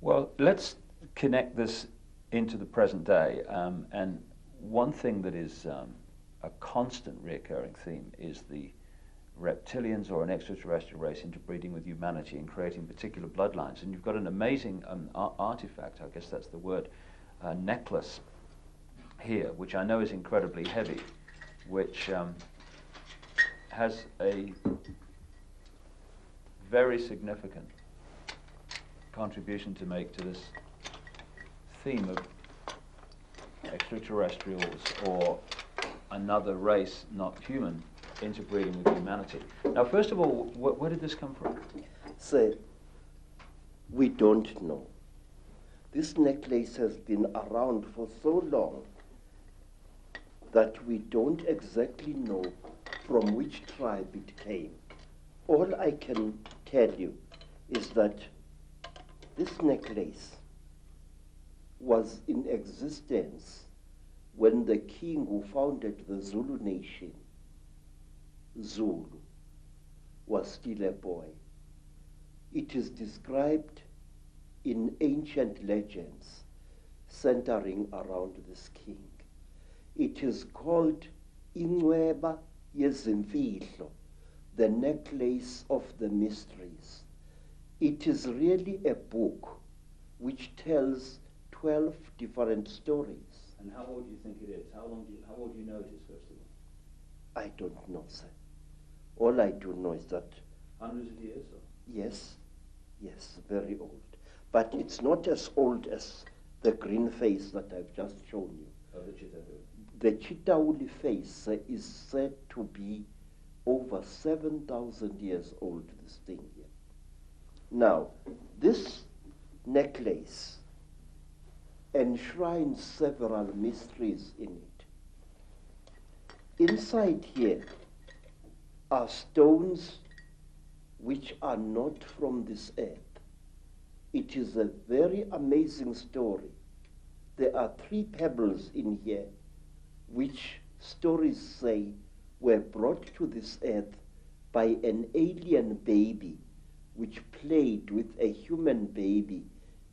Well, let's connect this into the present day. And one thing that is a constant reoccurring theme is the reptilians or an extraterrestrial race interbreeding with humanity and creating particular bloodlines. And you've got an amazing artifact, I guess that's the word, necklace here, which I know is incredibly heavy, which has a very significant contribution to make to this theme of extraterrestrials or another race, not human, interbreeding with humanity. Now, first of all, where did this come from? Sir, we don't know. This necklace has been around for so long that we don't exactly know from which tribe it came. All I can tell you is that this necklace was in existence when the king who founded the Zulu nation, Zulu, was still a boy. It is described in ancient legends centering around this king. It is called Inweba Yezimfihlo, the necklace of the mysteries. It is really a book which tells 12 different stories. And how old do you think it is? How old do you know it is, first of all? I don't know, sir. All I do know is that... Hundreds of years? Or? Yes, very old. But it's not as old as the green face that I've just shown you. Oh, the Chitauri. The Chitauri face is said to be over 7,000 years old, this thing here. Now, this necklace enshrines several mysteries in it. Inside here are stones which are not from this earth. It is a very amazing story. There are 3 pebbles in here which stories say were brought to this earth by an alien baby which played with a human baby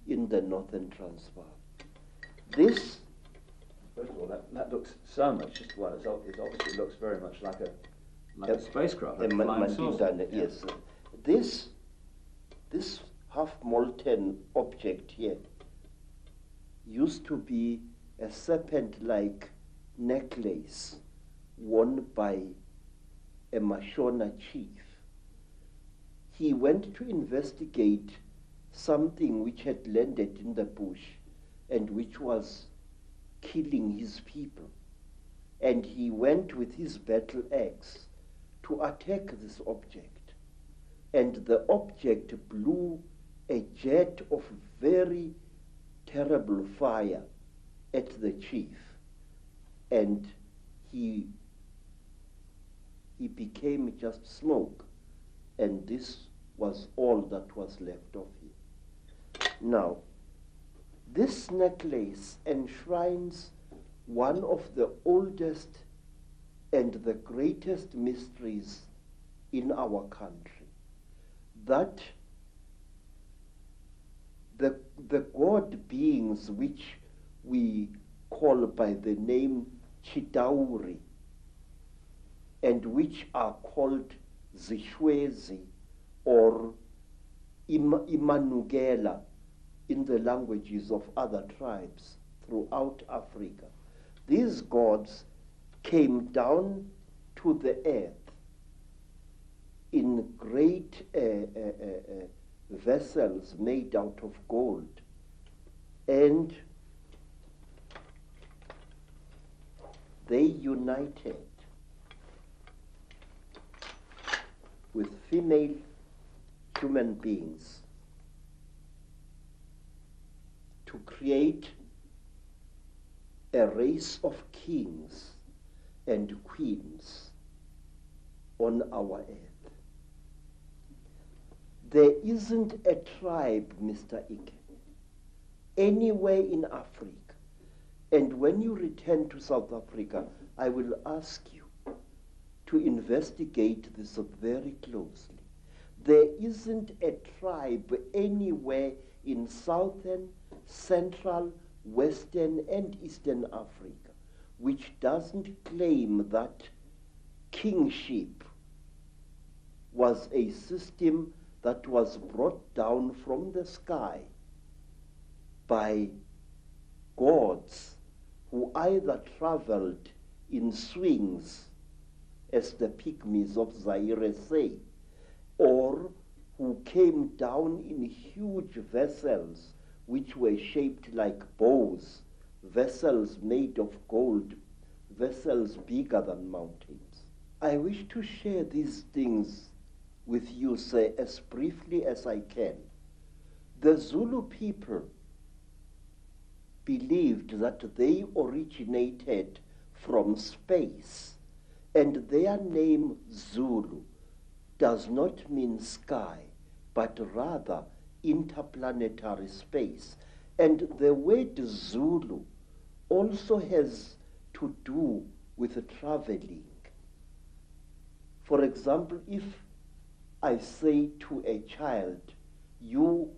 in the northern Transvaal. This... First of all, that looks so much, just well, it obviously looks very much like a spacecraft, like a flying saucer. Yes. This half-molten object here used to be a serpent-like necklace worn by a Mashona chief. He went to investigate something which had landed in the bush and which was killing his people. And he went with his battle axe to attack this object. And the object blew a jet of very terrible fire at the chief. And he became just smoke. And this was all that was left of him. Now, this necklace enshrines one of the oldest and the greatest mysteries in our country, that the god beings which we call by the name Chitauri and which are called Zishwezi or Imanugela in the languages of other tribes throughout Africa. These gods came down to the earth in great vessels made out of gold, and they united with female human beings to create a race of kings and queens on our earth. There isn't a tribe, Mr. Ike, anywhere in Africa. And when you return to South Africa, I will ask you to investigate this very closely. There isn't a tribe anywhere in southern, central, western, and eastern Africa, which doesn't claim that kingship was a system that was brought down from the sky by gods who either traveled in swings, as the pygmies of Zaire say, or who came down in huge vessels which were shaped like bows, vessels made of gold, vessels bigger than mountains. I wish to share these things with you, sir, as briefly as I can. The Zulu people believed that they originated from space, and their name Zulu does not mean sky, but rather interplanetary space. And the word Zulu also has to do with traveling. For example, if I say to a child, you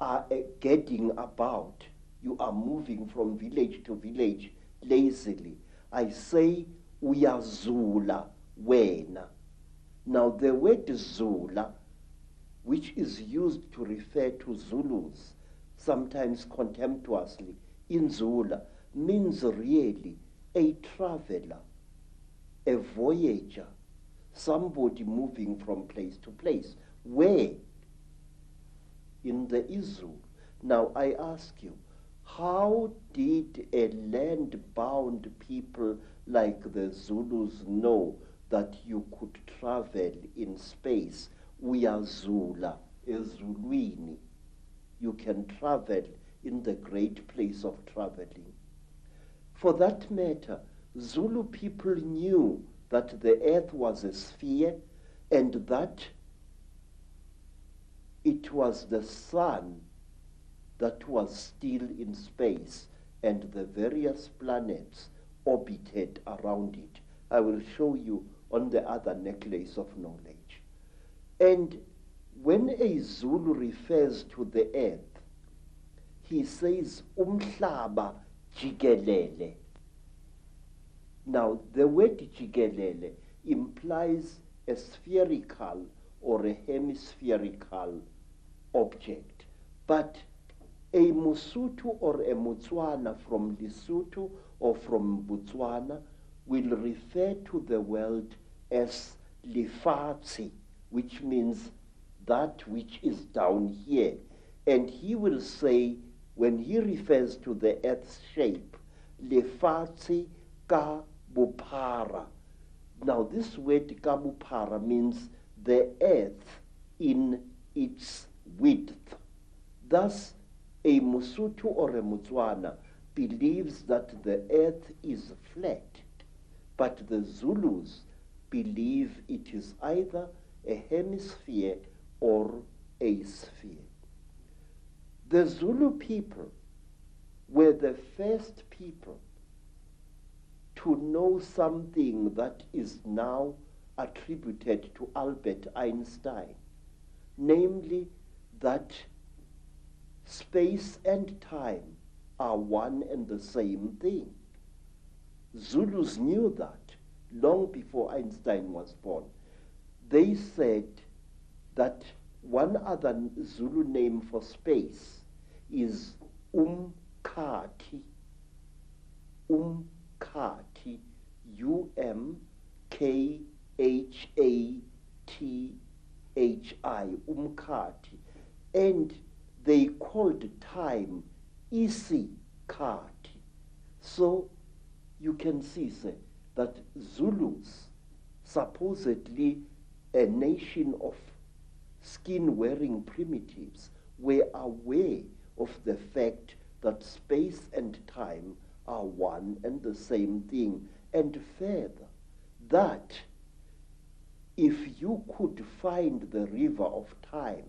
are getting about, you are moving from village to village lazily, I say, uyazula wena. Now the word Zula, which is used to refer to Zulus, sometimes contemptuously, in Zula, means really a traveler, a voyager, somebody moving from place to place. Where? In the Izu. Now I ask you, how did a land-bound people like the Zulus know that you could travel in space? Uyazula ezulwini. You can travel in the great place of traveling. For that matter, Zulu people knew that the earth was a sphere and that it was the sun that was still in space and the various planets orbited around it. I will show you on the other necklace of knowledge. And when a Zulu refers to the earth, he says umhlaba jikelele. Now, the word jikelele implies a spherical or a hemispherical object. But a Mosotho or a Motswana from Lesotho or from Botswana will refer to the world as lefatshe, which means that which is down here. And he will say, when he refers to the earth's shape, lefatshe ka bophara. Now this word ka bophara means the earth in its width. Thus, a Mosotho or a Motswana believes that the earth is flat, but the Zulus believe it is either a hemisphere or a sphere. The Zulu people were the first people to know something that is now attributed to Albert Einstein, namely that space and time are one and the same thing. Zulus knew that long before Einstein was born. They said that one other Zulu name for space is umkhathi. Umkhathi, U-M-K-H-A-T-H-I, umkhathi. And they called time isikhathi. So you can see, sir, that Zulus, supposedly a nation of skin-wearing primitives, were aware of the fact that space and time are one and the same thing. And further, that if you could find the river of time,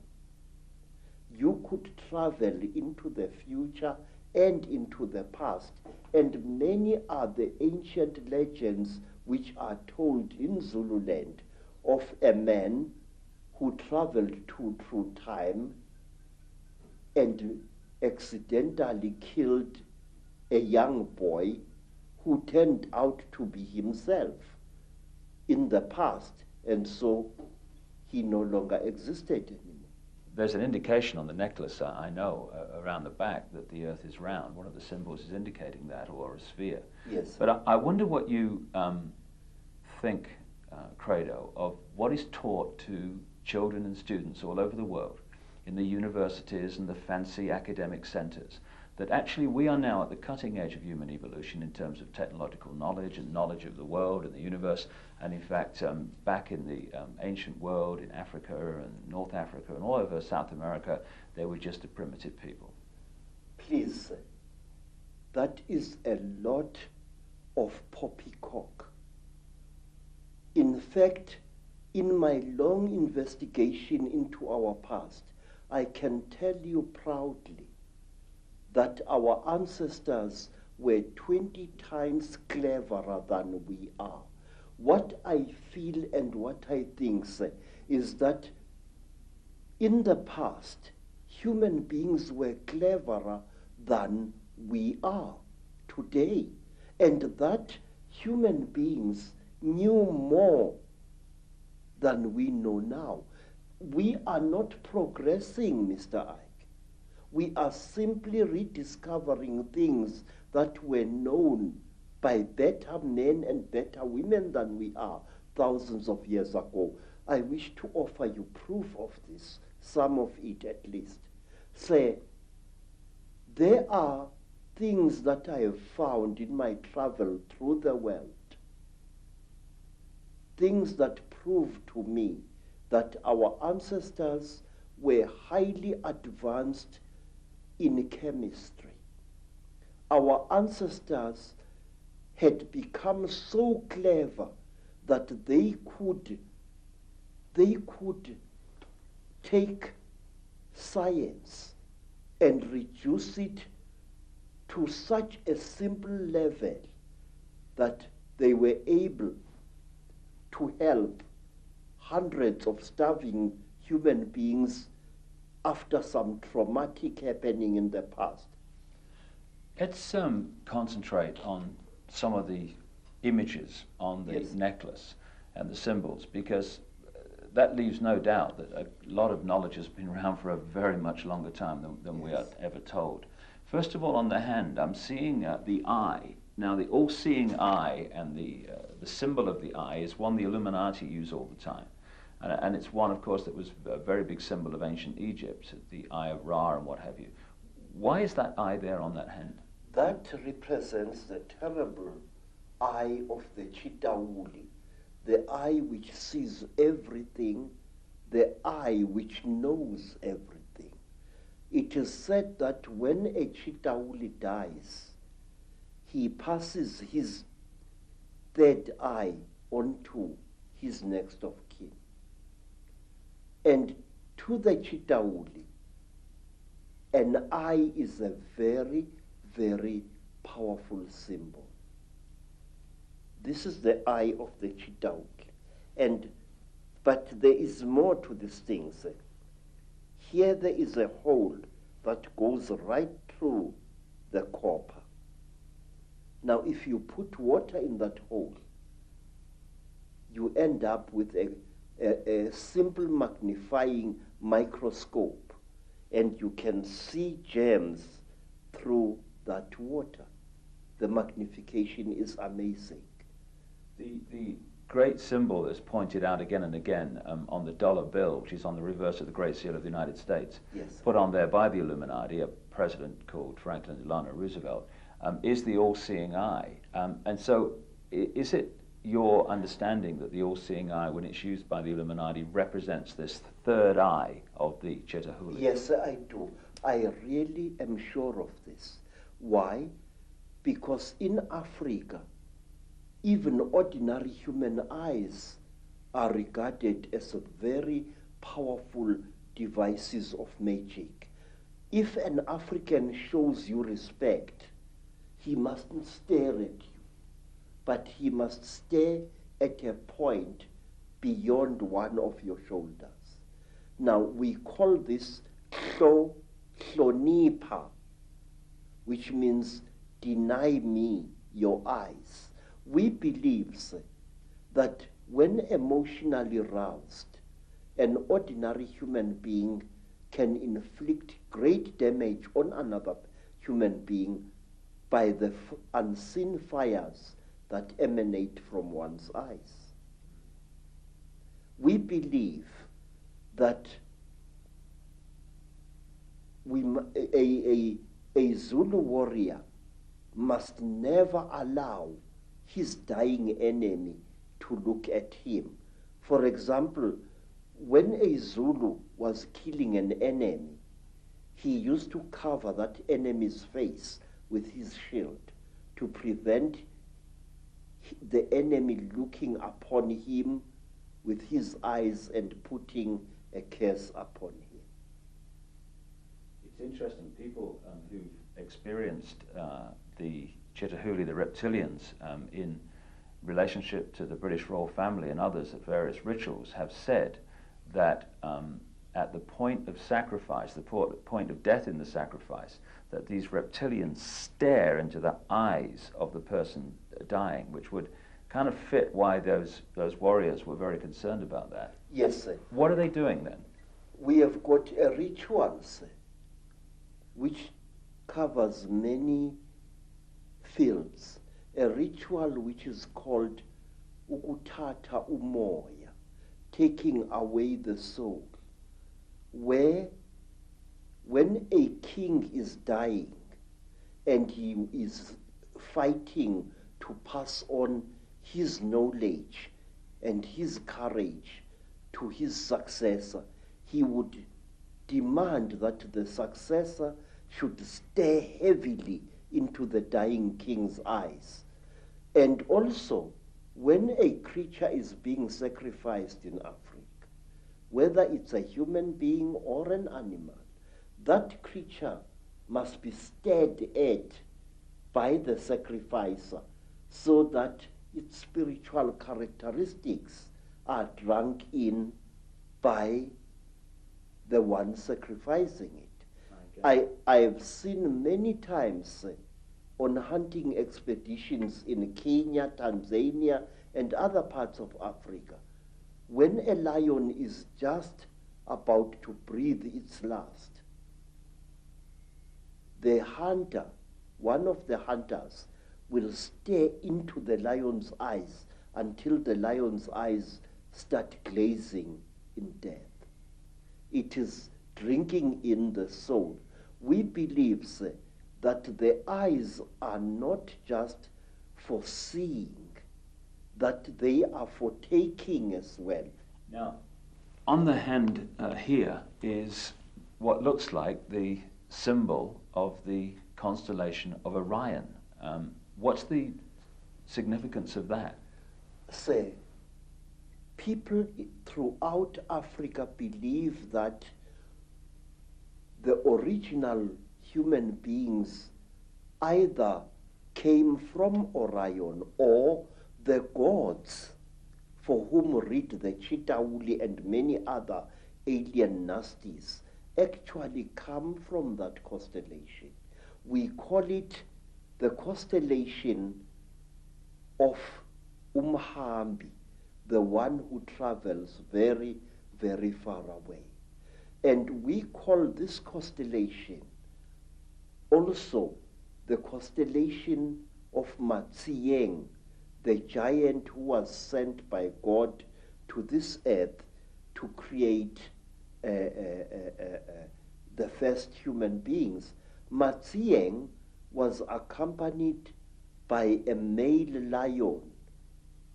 you could travel into the future and into the past. And many are the ancient legends which are told in Zululand of a man who traveled through time and accidentally killed a young boy who turned out to be himself in the past, and so he no longer existed anymore. There's an indication on the necklace, I know, around the back that the Earth is round. One of the symbols is indicating that, or a sphere. Yes. But I wonder what you think, Credo, of what is taught to children and students all over the world in the universities and the fancy academic centers, that actually we are now at the cutting edge of human evolution in terms of technological knowledge and knowledge of the world and the universe. And in fact, back in the ancient world, in Africa and North Africa and all over South America, they were just a primitive people. Please, that is a lot of poppycock. In fact, in my long investigation into our past, I can tell you proudly that our ancestors were 20 times cleverer than we are. What I feel and what I think is that in the past, human beings were cleverer than we are today, and that human beings knew more than we know now. We are not progressing, Mr. Ike. We are simply rediscovering things that were known by better men and better women than we are thousands of years ago. I wish to offer you proof of this, some of it at least. Say, there are things that I have found in my travel through the world, things that prove to me that our ancestors were highly advanced in chemistry. Our ancestors had become so clever that they could take science and reduce it to such a simple level that they were able to help hundreds of starving human beings after some traumatic happening in the past. Let's concentrate on some of the images on the necklace and the symbols, because that leaves no doubt that a lot of knowledge has been around for a very much longer time than we are ever told. First of all, on the hand, I'm seeing the eye. Now, the all-seeing eye and the symbol of the eye is one the Illuminati use all the time. And it's one, of course, that was a very big symbol of ancient Egypt, the Eye of Ra and what have you. Why is that eye there on that hand? That represents the terrible eye of the Chitauli, the eye which sees everything, the eye which knows everything. It is said that when a Chitauli dies, he passes his third eye onto his next of kin. And to the Chitauli, an eye is a very, very powerful symbol. This is the eye of the Chitauli. But there is more to this thing. Here there is a hole that goes right through the copper. Now, if you put water in that hole, you end up with a simple magnifying microscope, and you can see gems through that water. The magnification is amazing. The great symbol that's pointed out again and again on the dollar bill, which is on the reverse of the Great Seal of the United States, put on there by the Illuminati, a president called Franklin Delano Roosevelt, is the all-seeing eye. And so is it your understanding that the all-seeing eye, when it's used by the Illuminati, represents this third eye of the Chitauli? Yes, I do. I really am sure of this. Why? Because in Africa, even ordinary human eyes are regarded as very powerful devices of magic. If an African shows you respect, he mustn't stare at you, but he must stare at a point beyond one of your shoulders. Now, we call this Klo hlonipha, which means deny me your eyes. We believe that when emotionally roused, an ordinary human being can inflict great damage on another human being by the unseen fires that emanate from one's eyes. We believe that a Zulu warrior must never allow his dying enemy to look at him. For example, when a Zulu was killing an enemy, he used to cover that enemy's face with his shield to prevent the enemy looking upon him with his eyes and putting a curse upon him. It's interesting, people who've experienced the Chitahuli, the reptilians, in relationship to the British royal family and others at various rituals, have said that at the point of sacrifice, the point of death in the sacrifice, that these reptilians stare into the eyes of the person dying, which would kind of fit why those warriors were very concerned about that. Yes, sir. What are they doing then? We have got a ritual, sir, which covers many fields. A ritual which is called ukuthatha umoya, taking away the soul, where when a king is dying and he is fighting to pass on his knowledge and his courage to his successor, he would demand that the successor should stare heavily into the dying king's eyes. And also, when a creature is being sacrificed in Africa, whether it's a human being or an animal, that creature must be stared at by the sacrificer so that its spiritual characteristics are drunk in by the one sacrificing it. I have seen many times on hunting expeditions in Kenya, Tanzania, and other parts of Africa, when a lion is just about to breathe its last, the hunter, one of the hunters, will stare into the lion's eyes until the lion's eyes start glazing in death. It is drinking in the soul. We believe that the eyes are not just for seeing, that they are for taking as well. Now, on the hand here is what looks like the symbol of the constellation of Orion. What's the significance of that? Say, people throughout Africa believe that the original human beings either came from Orion or the gods for whom read the Chitauli and many other alien nasties actually come from that constellation. We call it the constellation of Umhambi, the one who travels very, very far away. And we call this constellation also the constellation of Matsieng, the giant who was sent by God to this earth to create the first human beings. Matsieng was accompanied by a male lion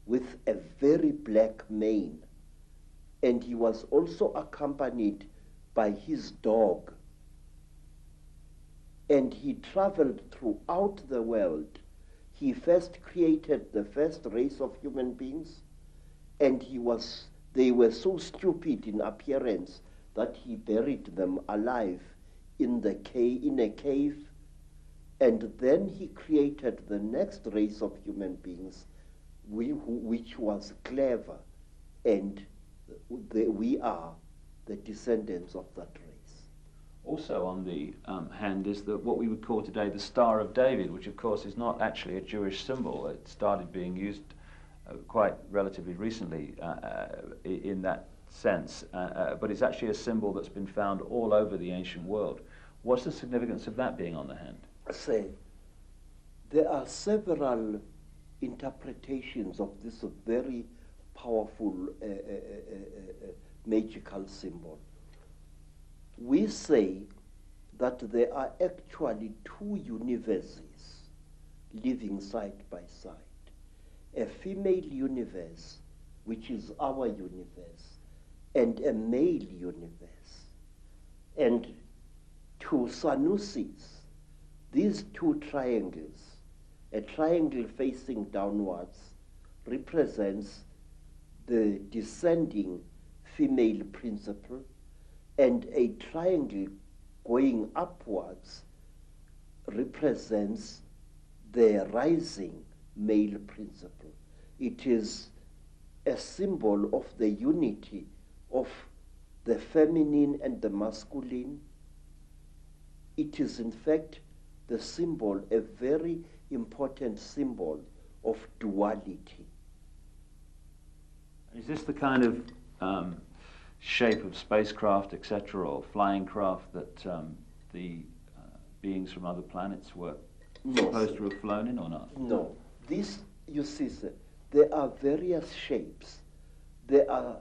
with a very black mane, and he was also accompanied by his dog. And he traveled throughout the world. He first created the first race of human beings, and they were so stupid in appearance that he buried them alive in a cave, and then he created the next race of human beings, which was clever, and we are the descendants of that race. Also on the hand is what we would call today the Star of David, which of course is not actually a Jewish symbol. It started being used quite relatively recently in that sense, but it's actually a symbol that's been found all over the ancient world. What's the significance of that being on the hand? Say, there are several interpretations of this very powerful magical symbol. We say that there are actually two universes living side by side. A female universe, which is our universe, and a male universe. And to Sanusis, these two triangles, a triangle facing downwards represents the descending female principle, and a triangle going upwards represents the rising male principle. It is a symbol of the unity of the feminine and the masculine. It is in fact the symbol, a very important symbol of duality. Is this the kind of shape of spacecraft, etc., or flying craft that the beings from other planets were supposed to have flown in, or not? No. This, you see, sir, there are various shapes. There are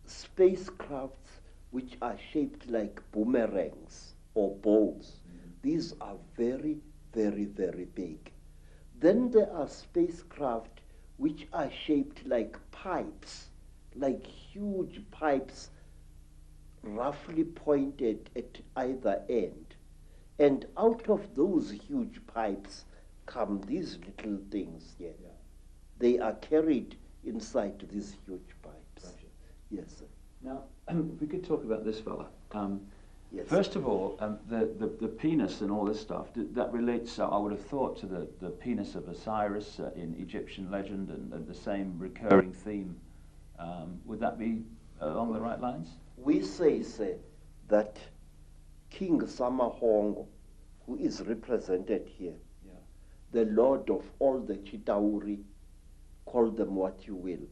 spacecrafts which are shaped like boomerangs or balls. These are very, very, very big. Then there are spacecraft which are shaped like pipes, like huge pipes roughly pointed at either end. And out of those huge pipes come these little things here. Yeah. They are carried inside these huge pipes. Gotcha. Yes, sir. Now, if we could talk about this fella. Yes, first of all, the penis and all this stuff, that relates, I would have thought, to the penis of Osiris in Egyptian legend, and the same recurring theme. Would that be along the right lines? We say that King Samahongo, who is represented here, yeah, the lord of all the Chitauri, call them what you will,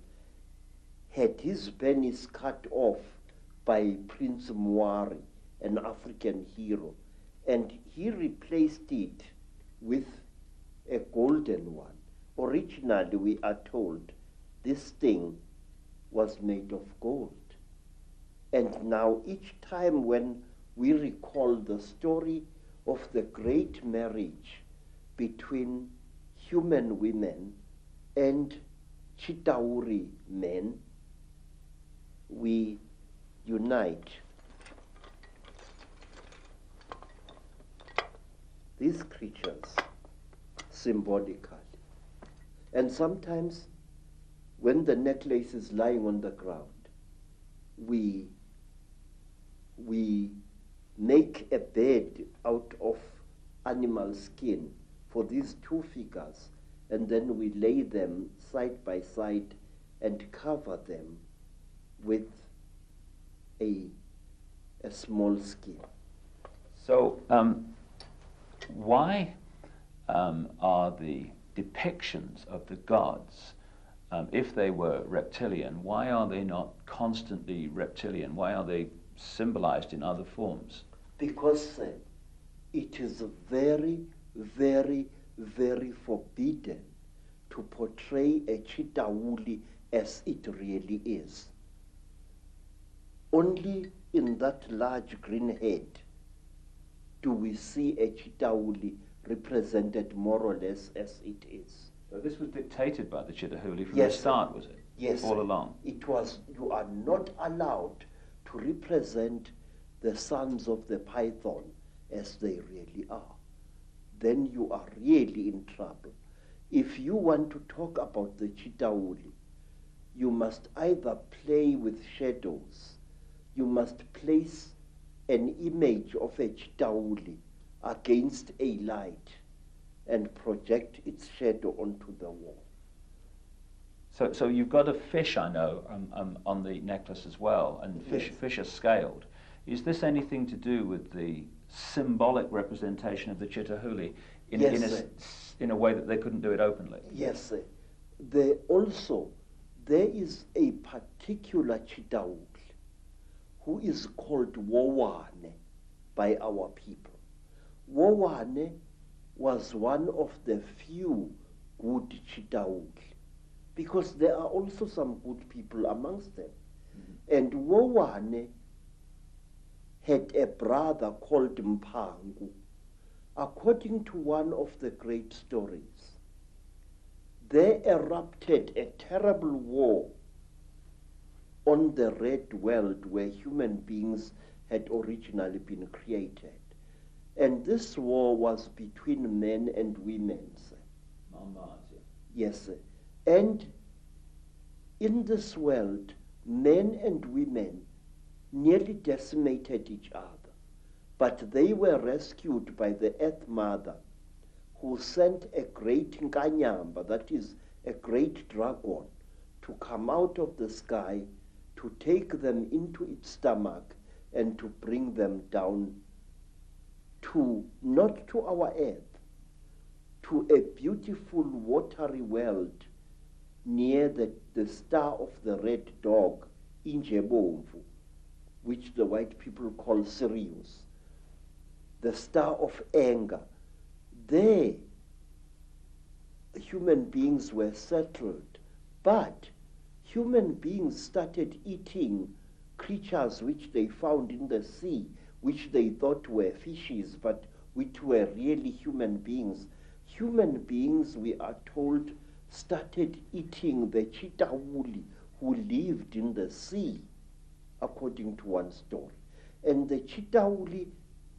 had his penis cut off by Prince Muari, an African hero, and he replaced it with a golden one. Originally, we are told this thing was made of gold. And now each time when we recall the story of the great marriage between human women and Chitauri men, we unite these creatures symbolically. And sometimes when the necklace is lying on the ground, we make a bed out of animal skin for these two figures, and then we lay them side by side and cover them with a small skin. So why are the depictions of the gods, if they were reptilian, why are they not constantly reptilian? Why are they symbolized in other forms? Because it is very, very, very forbidden to portray a Chitauli as it really is. Only in that large green head do we see a Chitauli represented more or less as it is. So this was dictated by the Chitauli from Yes, the start, was it? Yes. All along? It was. You are not allowed to represent the sons of the python as they really are. Then you are really in trouble. If you want to talk about the Chitauli, you must either play with shadows, you must place an image of a Chitauli against a light and project its shadow onto the wall. So you've got a fish, I know, on the necklace as well, and fish are scaled. Is this anything to do with the symbolic representation of the Chitahuli Yes, in a way that they couldn't do it openly? Yes, there is a particular Chitauli who is called Wowane by our people. Wowane was one of the few good Chitauli, because there are also some good people amongst them. Mm-hmm. And Wowane had a brother called Mpangu. According to one of the great stories, there erupted a terrible war on the red world where human beings had originally been created. And this war was between men and women. Yes. And in this world, men and women nearly decimated each other. But they were rescued by the Earth Mother, who sent a great Nkanyamba, that is a great dragon, to come out of the sky, to take them into its stomach and to bring them down to, not to our earth, to a beautiful watery world near the star of the red dog, Injebomvu, which the white people call Sirius, the star of anger. There, human beings were settled, but human beings started eating creatures which they found in the sea, which they thought were fishes, but which were really human beings. Human beings, we are told, started eating the Chitahuli who lived in the sea, according to one story. And the Chitahuli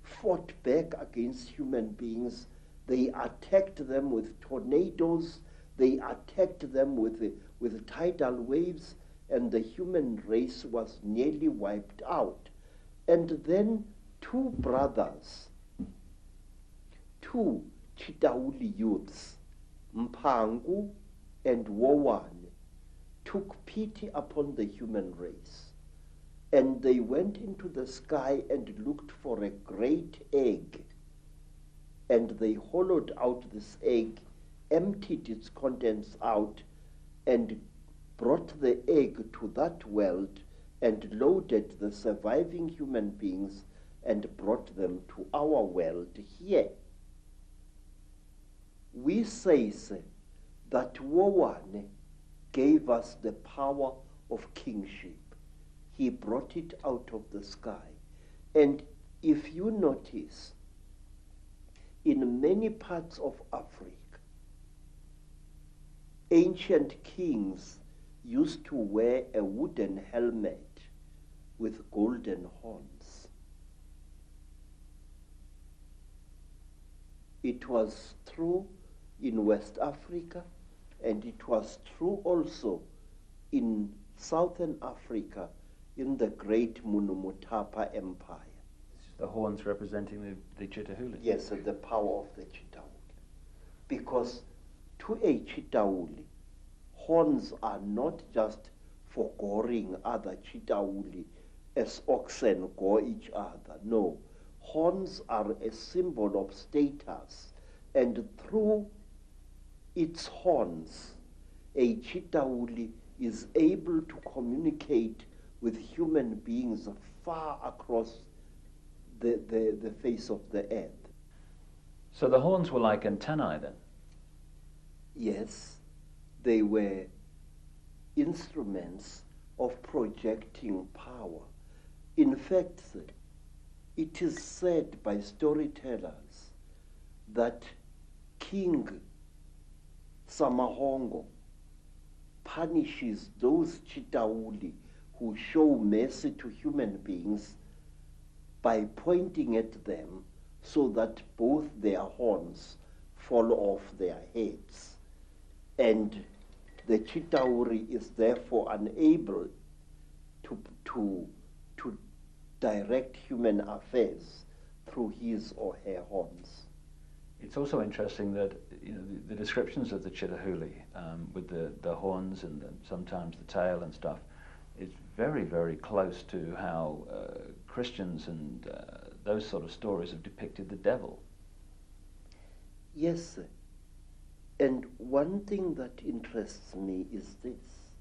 fought back against human beings. They attacked them with tornadoes. They attacked them with tidal waves, and the human race was nearly wiped out. And then two brothers, two Chitahuli youths, Mpangu and Wowane, took pity upon the human race. And they went into the sky and looked for a great egg. And they hollowed out this egg, emptied its contents out, and brought the egg to that world and loaded the surviving human beings and brought them to our world here. We say that Wowane gave us the power of kingship. He brought it out of the sky. And if you notice, in many parts of Africa, ancient kings used to wear a wooden helmet with golden horns. It was true in West Africa, and it was true also in Southern Africa in the great Munumutapa Empire. The horns representing the Chitahuli. Yes, the power of the Chitahuli. Because to a Chitahuli, horns are not just for goring other Chitahuli as oxen gore each other. No, horns are a symbol of status, and through its horns, a Chitahuli is able to communicate with human beings far across the face of the earth. So the horns were like antennae then? Yes, they were instruments of projecting power. In fact, it is said by storytellers that King Samahongo punishes those Chitahuli who show mercy to human beings by pointing at them so that both their horns fall off their heads. And the Chitauri is therefore unable to direct human affairs through his or her horns. It's also interesting that the descriptions of the Chitahuli with the horns and sometimes the tail and stuff is very, very close to how Christians and those sort of stories have depicted the devil. Yes, sir. And one thing that interests me is this,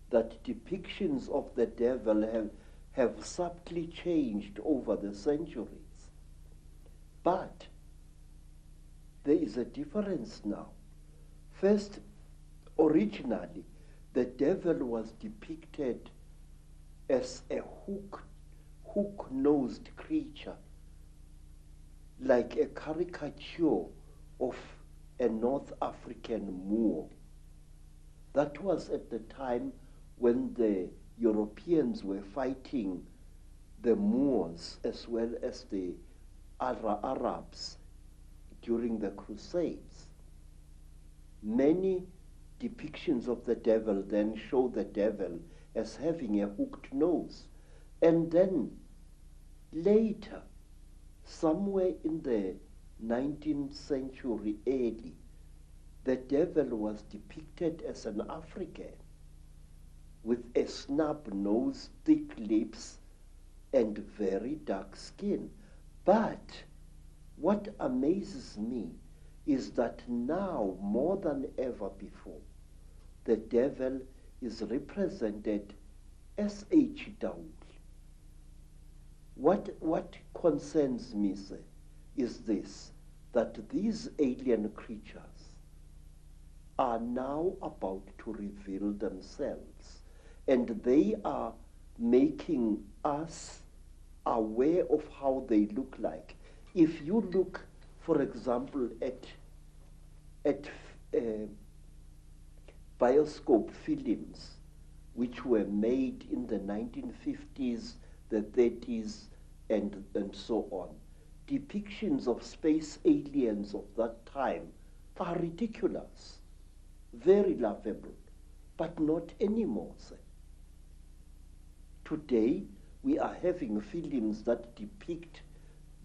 that depictions of the devil have subtly changed over the centuries. But there is a difference now. First, originally, the devil was depicted as a hook-nosed creature, like a caricature of a North African Moor. That was at the time when the Europeans were fighting the Moors as well as the Arabs during the Crusades. Many depictions of the devil then show the devil as having a hooked nose. And then later, somewhere in the 19th century early, the devil was depicted as an African with a snub nose, thick lips, and very dark skin. But what amazes me is that now, more than ever before, the devil is represented as a Chidauli. What concerns me, sir, is this, that these alien creatures are now about to reveal themselves, and they are making us aware of how they look like. If you look, for example, at bioscope films which were made in the 1950s, the 30s, and so on, depictions of space aliens of that time are ridiculous, very laughable, but not anymore, sir. Today, we are having films that depict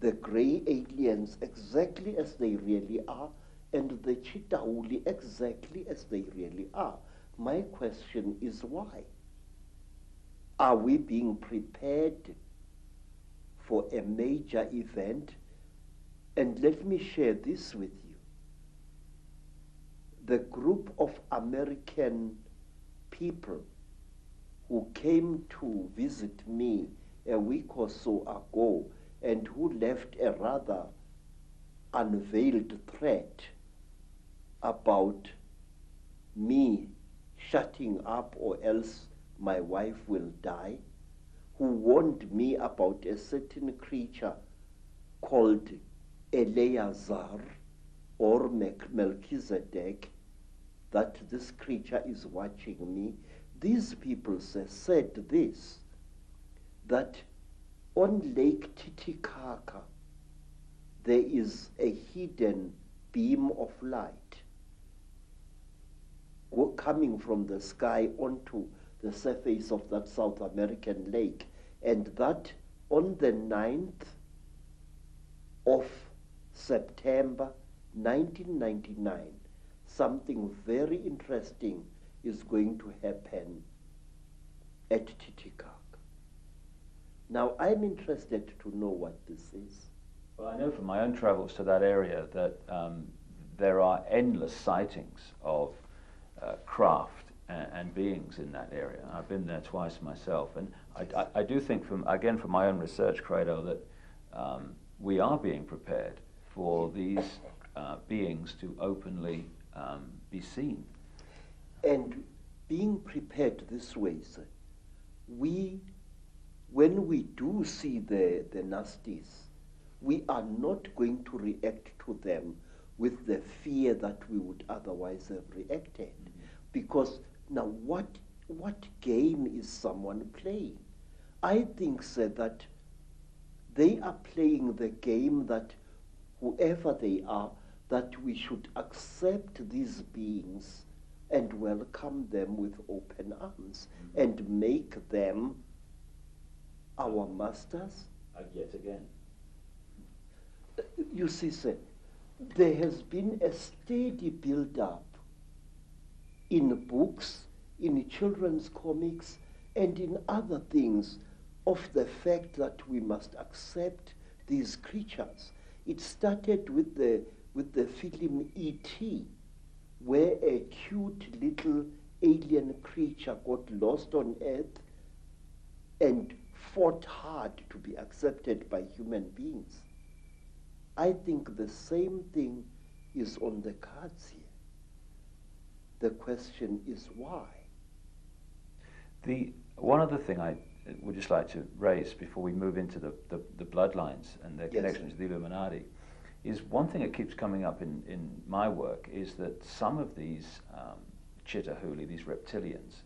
the grey aliens exactly as they really are, and the Chitauli exactly as they really are. My question is why? Are we being prepared for a major event? And let me share this with you. The group of American people who came to visit me a week or so ago and who left a rather unveiled threat about me shutting up or else my wife will die, who warned me about a certain creature called Eleazar or Melchizedek, that this creature is watching me. These people said this, that on Lake Titicaca there is a hidden beam of light coming from the sky onto the surface of that South American lake, and that on the 9th of September 1999, something very interesting is going to happen at Titicaca. Now, I'm interested to know what this is. Well, I know from my own travels to that area that there are endless sightings of craft and beings in that area. I've been there twice myself, and I do think, from my own research, Credo, that we are being prepared for these beings to openly be seen. And being prepared this way, sir, when we do see the nasties, we are not going to react to them with the fear that we would otherwise have reacted. Mm-hmm. Because now what game is someone playing? I think, sir, that they are playing the game that whoever they are, that we should accept these beings and welcome them with open arms, mm-hmm. and make them our masters. Yet again. You see, sir, there has been a steady build-up in books, in children's comics, and in other things of the fact that we must accept these creatures. It started with the film E.T., where a cute little alien creature got lost on Earth and fought hard to be accepted by human beings. I think the same thing is on the cards here. The question is why? One other thing I would just like to raise before we move into the bloodlines and their connections to the Illuminati is one thing that keeps coming up in my work is that some of these Chitahuli, these reptilians,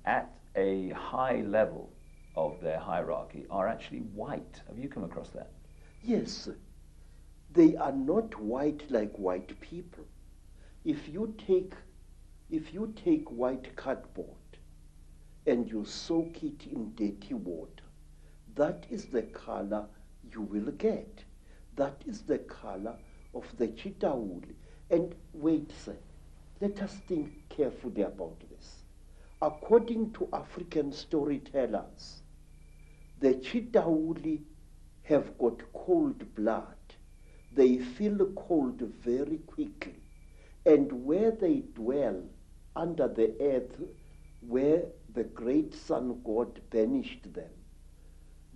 at a high level of their hierarchy are actually white. Have you come across that? Yes. They are not white like white people. If you take white cardboard and you soak it in dirty water, that is the color you will get. That is the color of the Chitahuli. And wait, sir, let us think carefully about this. According to African storytellers, the Chitahuli have got cold blood. They feel cold very quickly. And where they dwell under the earth, where the great sun god banished them,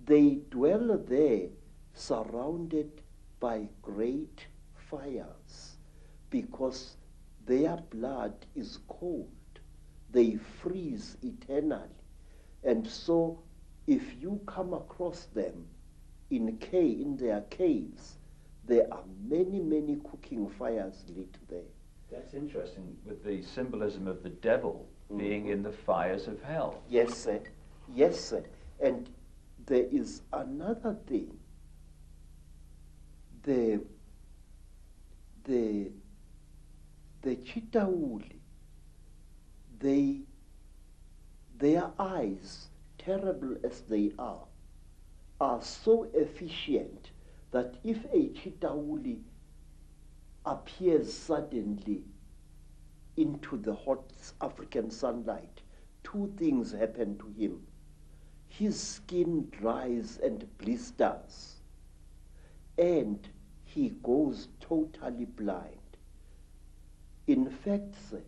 they dwell there surrounded by great fires because their blood is cold. They freeze eternally. And so if you come across them in their caves, there are many, many cooking fires lit there. That's interesting, with the symbolism of the devil being in the fires of hell. Yes, sir. Yes, sir. And there is another thing. The Chitahuli, their eyes, terrible as they are so efficient that if a Chitahuli appears suddenly into the hot African sunlight, two things happen to him. His skin dries and blisters, and he goes totally blind. In fact, sir,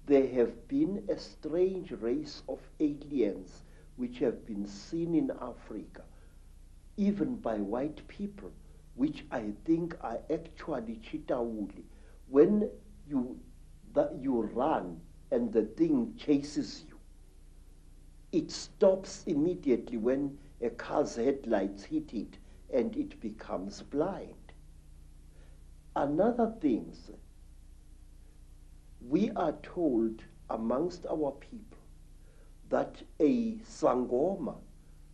there have been a strange race of aliens which have been seen in Africa, even by white people, which I think are actually Chitahuli. When you run and the thing chases you, it stops immediately when a car's headlights hit it and it becomes blind. Another thing, sir, we are told amongst our people that a Sangoma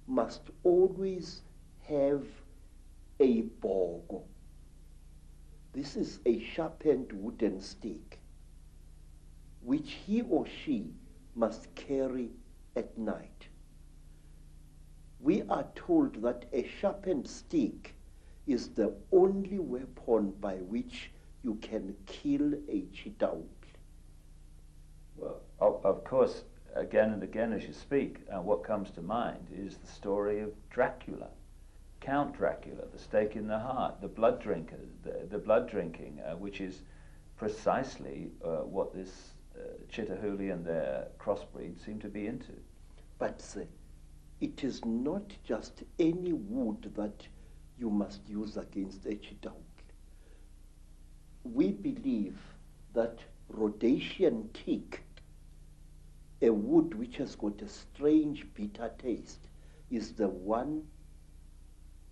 must always have a bogo. This is a sharpened wooden stick which he or she must carry at night. We are told that a sharpened stick is the only weapon by which you can kill a Chitahuli. Well, of course, again and again as you speak, what comes to mind is the story of Dracula. Count Dracula, the stake in the heart, the blood drinker, the blood drinking, which is precisely what this Chitahuli and their crossbreed seem to be into. But it is not just any wood that you must use against a Chitahuli. We believe that Rhodesian teak, a wood which has got a strange bitter taste, is the one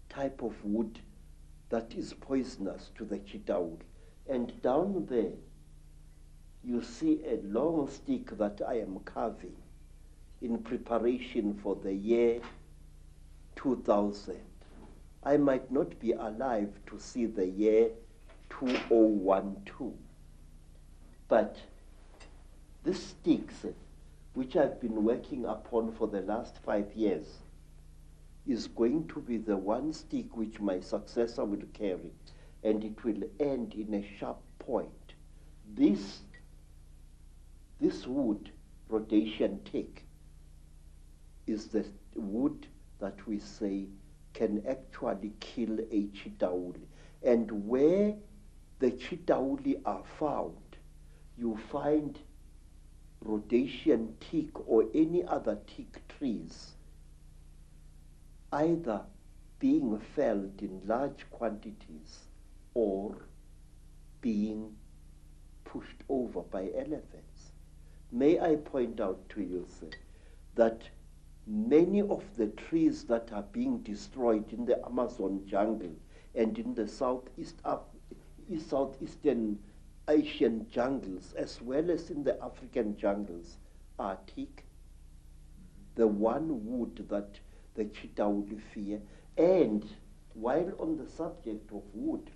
type of wood that is poisonous to the Chitahuli. And down there, you see a long stick that I am carving in preparation for the year 2000. I might not be alive to see the year 2012. But this stick, which I've been working upon for the last 5 years, is going to be the one stick which my successor will carry, and it will end in a sharp point. This wood, Rhodesian teak, is wood that we say can actually kill a chitauli. And where the chitauli are found, you find rhodesian teak or any other teak trees either being felled in large quantities or being pushed over by elephants. May I point out to you, sir, that many of the trees that are being destroyed in the Amazon jungle and in the Southeastern Asian jungles, as well as in the African jungles, are teak, the one wood that the chitauli fear. And while on the subject of wood,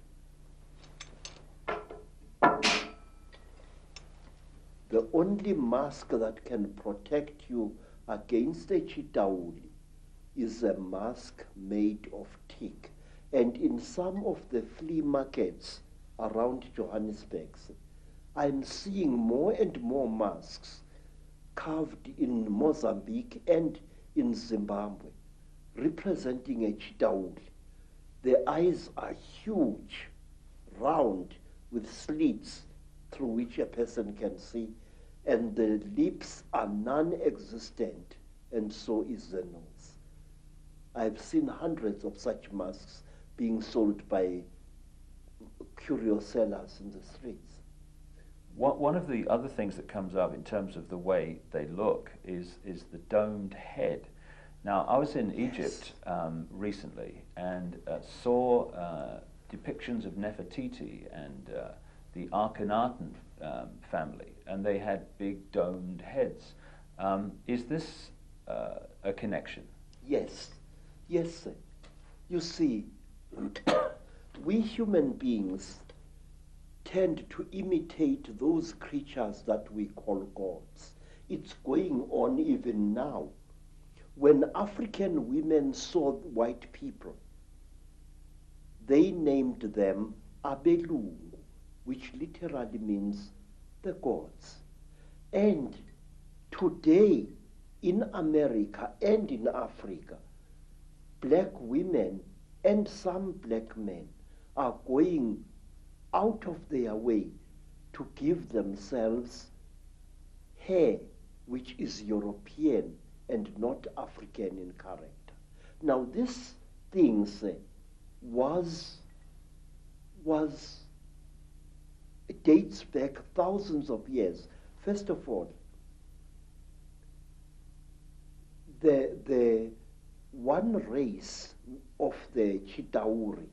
the only mask that can protect you against the chitauli is a mask made of teak. And in some of the flea markets around Johannesburg, I'm seeing more and more masks carved in Mozambique and in Zimbabwe, representing a chitauli. The eyes are huge, round, with slits through which a person can see, and the lips are non-existent, and so is the nose. I've seen hundreds of such masks being sold by curio sellers in the streets. One of the other things that comes up in terms of the way they look is the domed head. Now, I was in Egypt recently and saw depictions of Nefertiti and the Akhenaten family, and they had big domed heads. Is this a connection? Yes, yes, sir. You see, we human beings tend to imitate those creatures that we call gods. It's going on even now. When African women saw white people, they named them Abelungu, which literally means the gods. And today, in America and in Africa, black women and some black men are going out of their way to give themselves hair which is European and not African in character. Now this thing it dates back thousands of years. First of all, the one race of the Chitauri,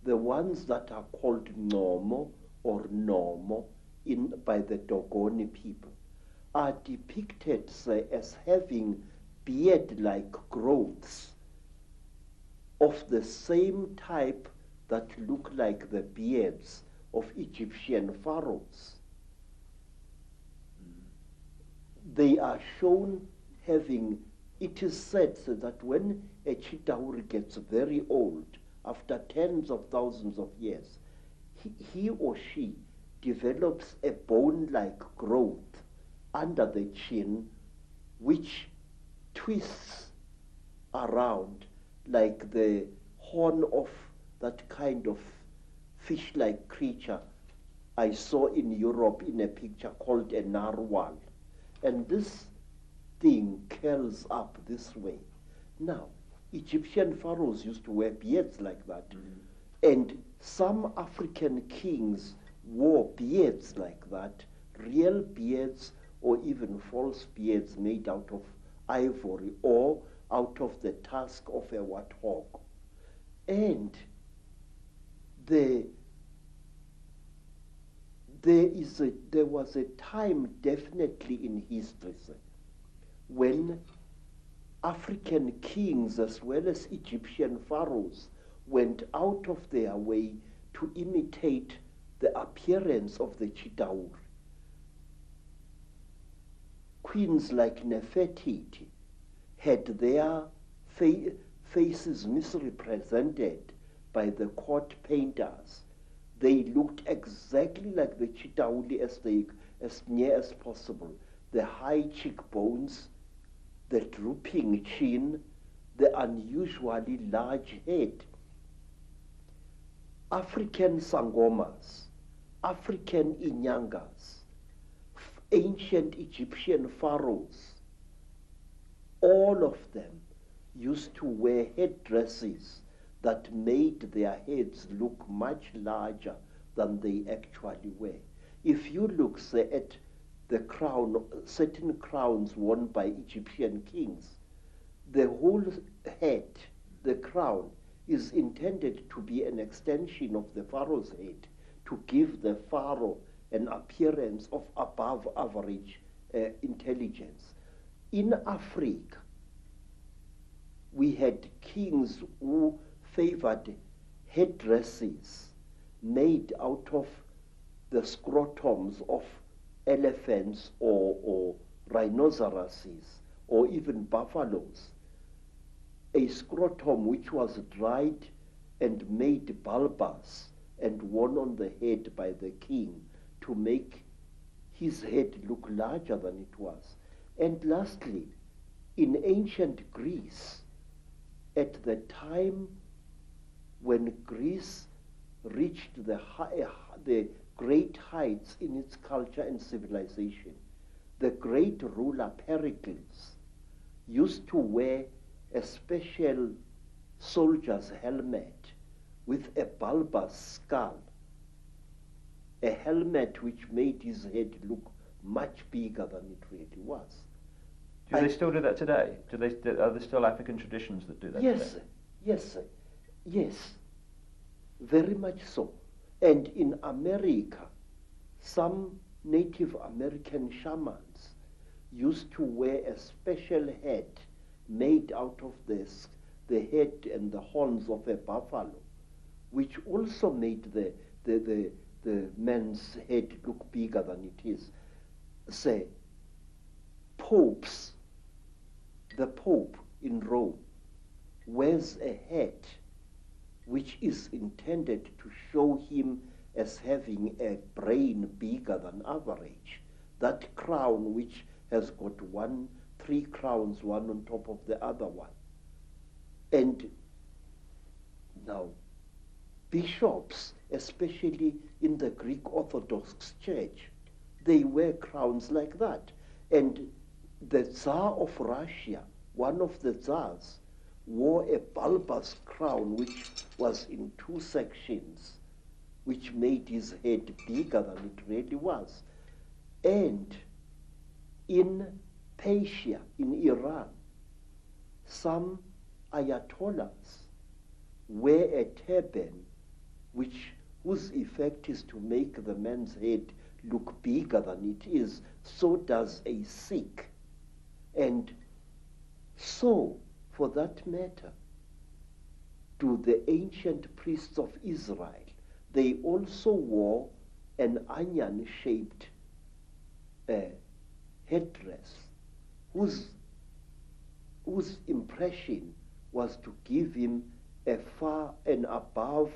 the ones that are called Nomo or Nomo by the Dogoni people, are depicted as having beard-like growths of the same type that look like the beards of Egyptian pharaohs. They are shown having, it is said that when a Chitauri gets very old, after tens of thousands of years, he or she develops a bone-like growth under the chin, which twists around like the horn of that kind of fish-like creature I saw in Europe in a picture called a narwhal. And this thing curls up this way. Now, Egyptian pharaohs used to wear beards like that. And some African kings wore beards like that, real beards or even false beards made out of ivory or out of the tusk of a warthog. And there was a time definitely in history when African kings as well as Egyptian pharaohs went out of their way to imitate the appearance of the Chitauri. Queens like Nefertiti had their faces misrepresented by the court painters. They looked exactly like the Chitauli as near as possible. The high cheekbones, the drooping chin, the unusually large head. African sangomas, African inyangas, ancient Egyptian pharaohs, all of them used to wear headdresses that made their heads look much larger than they actually were. If you look, say, at the crown, certain crowns worn by Egyptian kings, the whole head, the crown, is intended to be an extension of the pharaoh's head to give the pharaoh an appearance of above average intelligence. In Africa, we had kings who favored headdresses made out of the scrotums of elephants or rhinoceroses or even buffaloes. A scrotum which was dried and made bulbous and worn on the head by the king to make his head look larger than it was. And lastly, in ancient Greece, at the time when Greece reached the great heights in its culture and civilization, the great ruler Pericles used to wear a special soldier's helmet with a bulbous skull, a helmet which made his head look much bigger than it really was. Do they still do that today? Are there still African traditions that do that yes, today? Yes, very much so. And in America, some Native American shamans used to wear a special head made out of the head and the horns of a buffalo, which also made the man's head look bigger than it is. Say, popes, the Pope in Rome wears a hat which is intended to show him as having a brain bigger than average. That crown which has got three crowns, one on top of the other one. And now, bishops, especially in the Greek Orthodox Church, they wear crowns like that. And the Tsar of Russia, one of the Tsars, wore a bulbous crown which was in two sections, which made his head bigger than it really was. And in Persia, in Iran, some ayatollahs wear a turban whose effect is to make the man's head look bigger than it is. So does a Sikh. And so, for that matter, do the ancient priests of Israel. They also wore an onion-shaped headdress, whose impression was to give him a far and above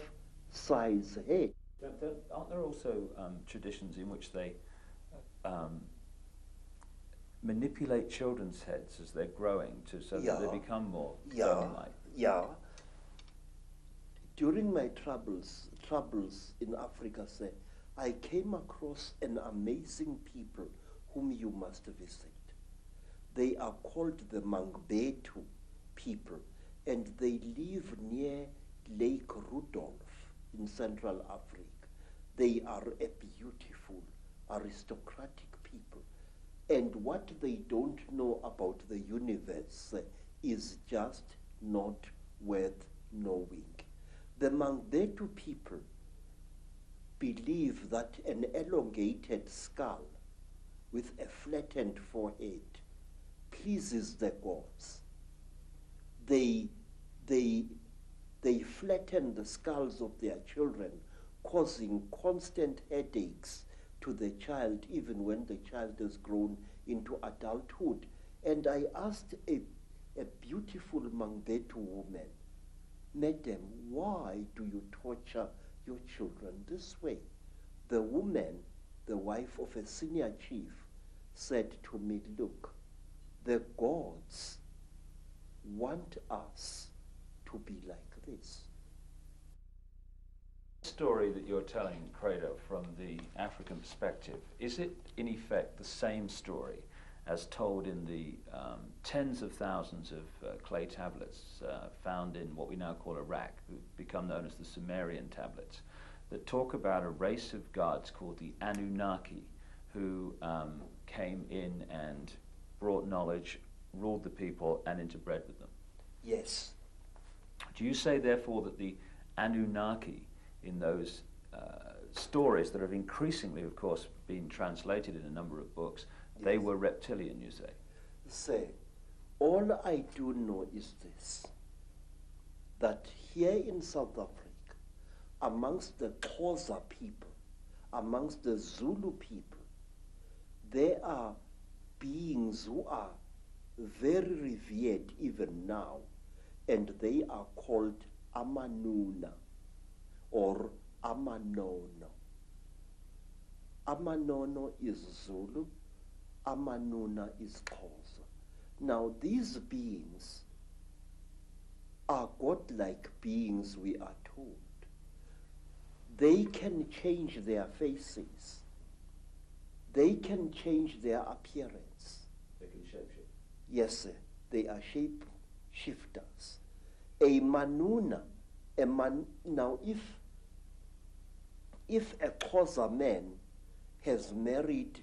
size head. Aren't there also traditions in which they manipulate children's heads as they're growing so that they become more bony-like? Yeah. During my travels in Africa, I came across an amazing people whom you must visit. They are called the Mangbetu people, and they live near Lake Rudolph in Central Africa. They are a beautiful, aristocratic people. And what they don't know about the universe is just not worth knowing. The Mangbetu people believe that an elongated skull with a flattened forehead pleases the gods. They flatten the skulls of their children, causing constant headaches to the child even when the child has grown into adulthood. And I asked a beautiful Mangbetu woman, "Madam, why do you torture your children this way?" The woman, the wife of a senior chief, said to me, "Look, the gods want us to be like this. The story that you're telling, Credo, from the African perspective, is it in effect the same story as told in the tens of thousands of clay tablets found in what we now call Iraq, who've become known as the Sumerian tablets, that talk about a race of gods called the Anunnaki, who came in and brought knowledge, ruled the people, and interbred with them? Yes. Do you say, therefore, that the Anunnaki in those stories that have increasingly, of course, been translated in a number of books, yes, they were reptilian, you say? Say, all I do know is this, that here in South Africa, amongst the Xhosa people, amongst the Zulu people, there are beings who are very revered even now, and they are called Amanuna or Amanono. Amanono is Zulu, Amanuna is Xhosa. Now these beings are godlike beings, we are told. They can change their faces. They can change their appearance. They can shapeshift. Yes, sir. They are shape shifters. A manuna, now if a Xhosa man has married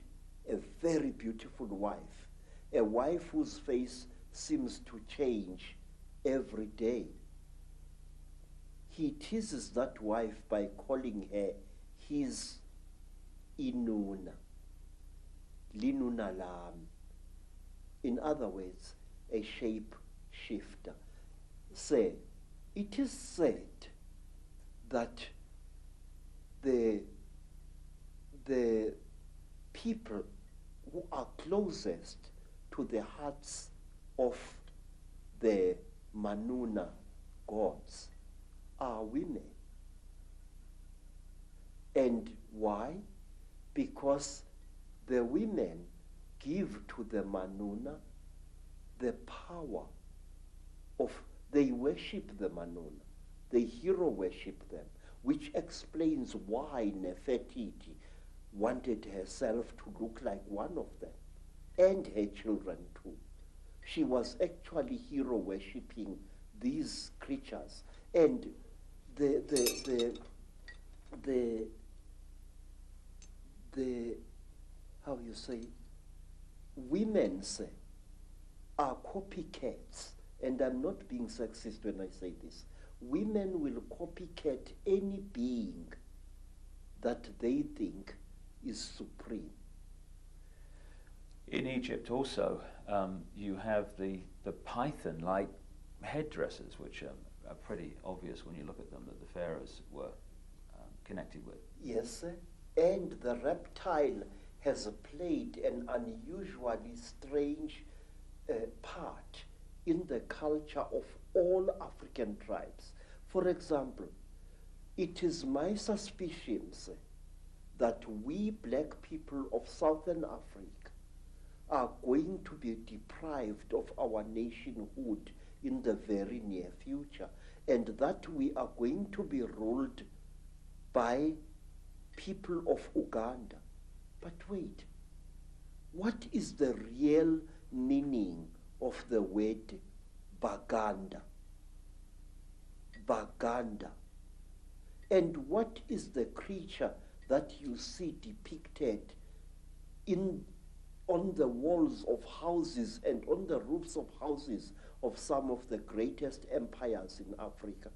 a very beautiful wife, a wife whose face seems to change every day, he teases that wife by calling her his inuna, linuna lam. In other words, a shape shifter. Say, it is said that the people who are closest to the hearts of the Manuna gods are women. And why? Because the women give to the Manuna the power of, they worship the Manuna, they hero worship them, which explains why Nefertiti wanted herself to look like one of them, and her children too. She was actually hero worshipping these creatures, and the how you say, women say, are copycats, and I'm not being sexist when I say this. Women will copycat any being that they think is supreme. In Egypt also, you have the python-like headdresses, which are pretty obvious when you look at them, that the pharaohs were connected with. Yes, sir. And the reptile has played an unusually strange part in the culture of all African tribes. For example, it is my suspicion, sir, that we black people of Southern Africa are going to be deprived of our nationhood in the very near future, and that we are going to be ruled by people of Uganda. But wait, what is the real meaning of the word Baganda? Baganda. And what is the creature that you see depicted on the walls of houses and on the roofs of houses of some of the greatest empires in Africa?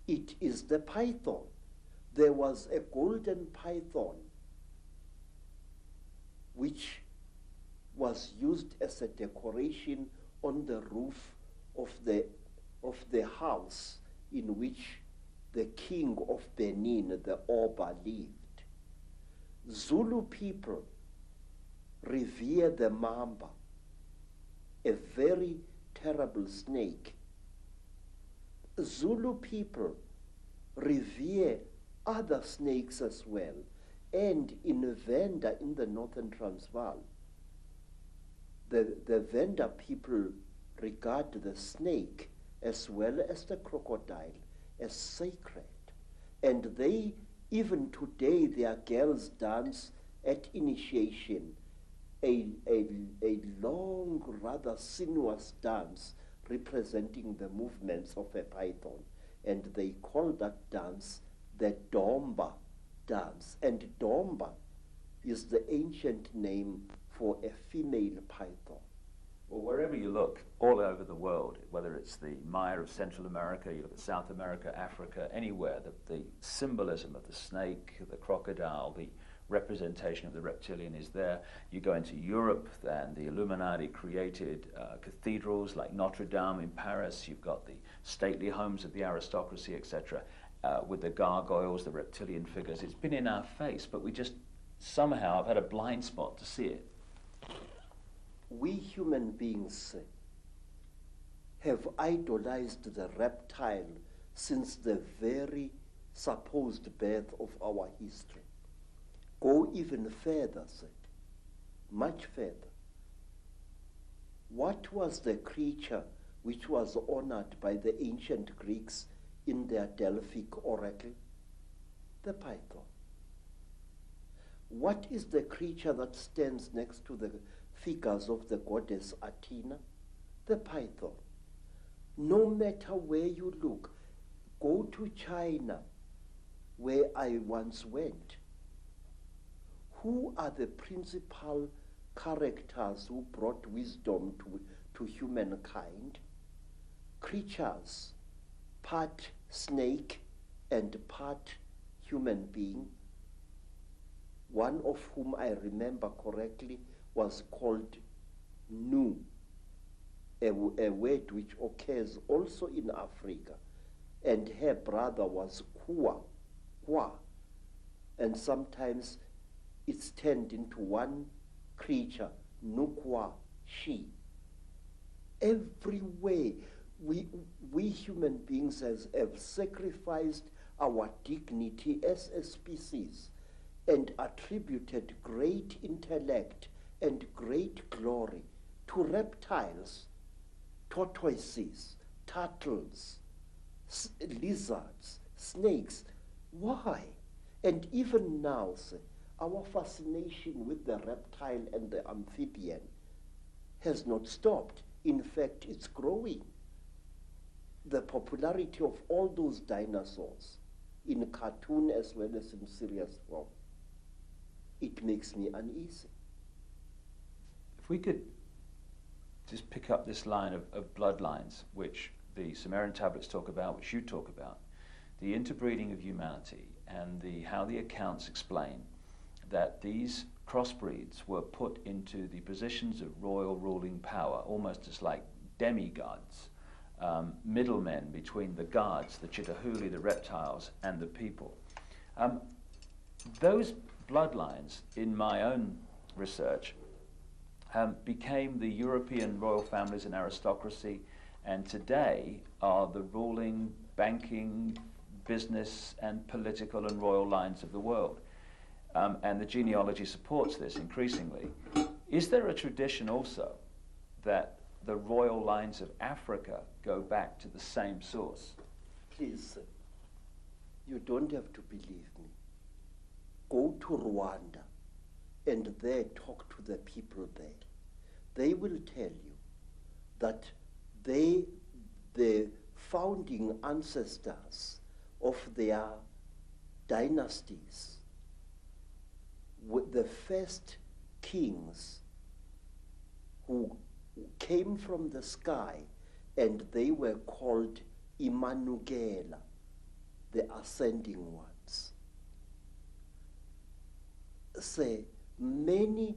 It is the python. There was a golden python which was used as a decoration on the roof of the house in which the king of Benin, the Oba, lived. Zulu people revere the mamba, a very terrible snake. Zulu people revere other snakes as well. And in Venda, in the northern Transvaal, the Venda people regard the snake as well as the crocodile as sacred. And they, even today, their girls dance at initiation, a long, rather sinuous dance representing the movements of a python. And they call that dance the Domba dance. And Domba is the ancient name for a female python. Well, wherever you look, all over the world, whether it's the Maya of Central America, you look at South America, Africa, anywhere, the symbolism of the snake, the crocodile, the representation of the reptilian is there. You go into Europe, and the Illuminati created cathedrals like Notre Dame in Paris. You've got the stately homes of the aristocracy, etc., with the gargoyles, the reptilian figures. It's been in our face, but we just somehow have had a blind spot to see it. We human beings have idolized the reptile since the very supposed birth of our history. Go even further, much further. What was the creature which was honored by the ancient Greeks in their Delphic oracle? The python. What is the creature that stands next to the figures of the goddess Athena? The python. No matter where you look, go to China, where I once went. Who are the principal characters who brought wisdom to humankind? Creatures, part snake and part human being, one of whom I remember correctly was called Nu, a word which occurs also in Africa, and her brother was Kwa, and sometimes it's turned into one creature, Nukwa, she. Everywhere we human beings have sacrificed our dignity as a species and attributed great intellect and great glory to reptiles, tortoises, turtles, lizards, snakes. Why? And even now, our fascination with the reptile and the amphibian has not stopped. In fact, it's growing. The popularity of all those dinosaurs in cartoon as well as in serious form, it makes me uneasy. If we could just pick up this line of bloodlines, which the Sumerian tablets talk about, which you talk about, the interbreeding of humanity, and how the accounts explain that these crossbreeds were put into the positions of royal ruling power, almost as like demigods, middlemen between the gods, the Chitahuli, the reptiles, and the people. Those bloodlines, in my own research, became the European royal families and aristocracy, and today are the ruling, banking, business, and political and royal lines of the world. And the genealogy supports this increasingly. Is there a tradition also that the royal lines of Africa go back to the same source? Please, you don't have to believe me. Go to Rwanda and there talk to the people there. They will tell you that the founding ancestors of their dynasties, the first kings who came from the sky, and they were called Imanugela, the ascending ones. Say, many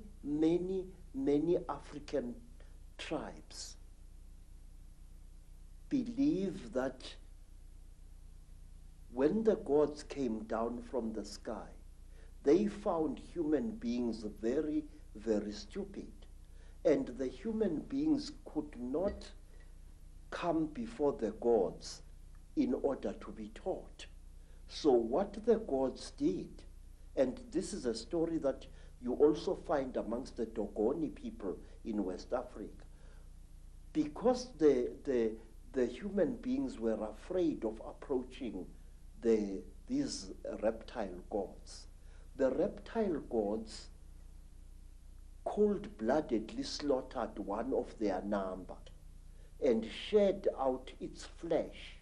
African tribes believe that when the gods came down from the sky, they found human beings very, very stupid. And the human beings could not come before the gods in order to be taught. So what the gods did, and this is a story that you also find amongst the Dogoni people in West Africa, because the human beings were afraid of approaching these reptile gods, the reptile gods cold-bloodedly slaughtered one of their number and shed out its flesh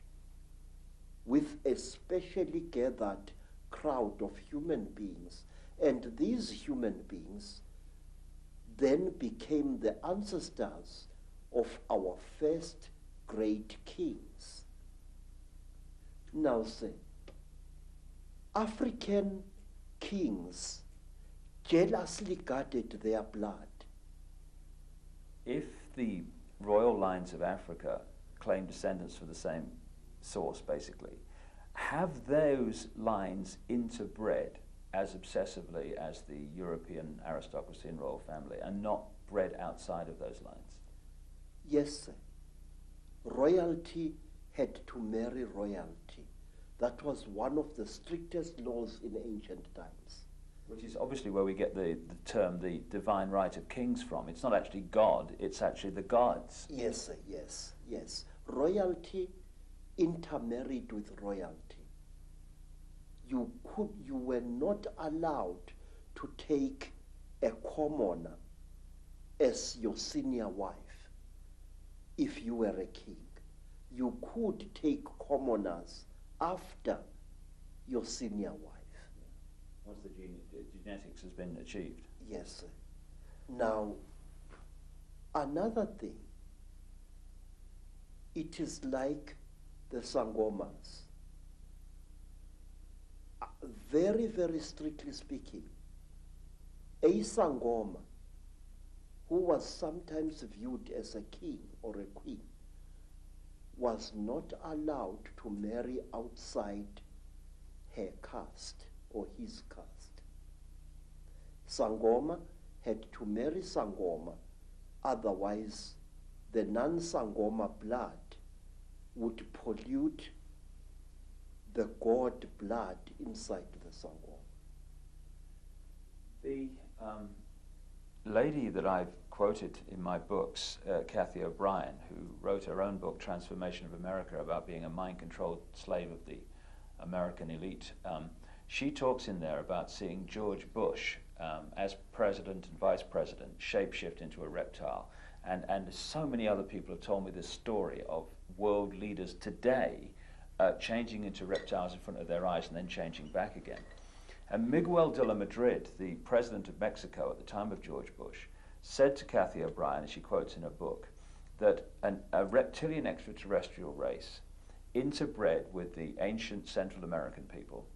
with a specially gathered crowd of human beings. And these human beings then became the ancestors of our first great kings. Now say, African kings jealously guarded their blood. If the royal lines of Africa claim descendants from the same source, basically, have those lines interbred as obsessively as the European aristocracy and royal family, and not bred outside of those lines? Yes, sir. Royalty had to marry royalty. That was one of the strictest laws in ancient times. Which is obviously where we get the term the divine right of kings from. It's not actually God, it's actually the gods. Yes, sir, yes, yes. Royalty intermarried with royalty. You were not allowed to take a commoner as your senior wife if you were a king. You could take commoners after your senior wife. Once the genetics has been achieved. Yes, sir. Now, another thing, it is like the Sangomas. Very, very strictly speaking, a Sangoma who was sometimes viewed as a king or a queen was not allowed to marry outside her caste or his caste. Sangoma had to marry Sangoma, otherwise the non-Sangoma blood would pollute the god blood inside the Sangoma. The lady that I've quoted in my books, Cathy O'Brien, who wrote her own book, Transformation of America, about being a mind-controlled slave of the American elite, she talks in there about seeing George Bush as president and vice president shapeshift into a reptile. And so many other people have told me this story of world leaders today changing into reptiles in front of their eyes and then changing back again. And Miguel de la Madrid, the president of Mexico at the time of George Bush, said to Cathy O'Brien, as she quotes in her book, that a reptilian extraterrestrial race interbred with the ancient Central American people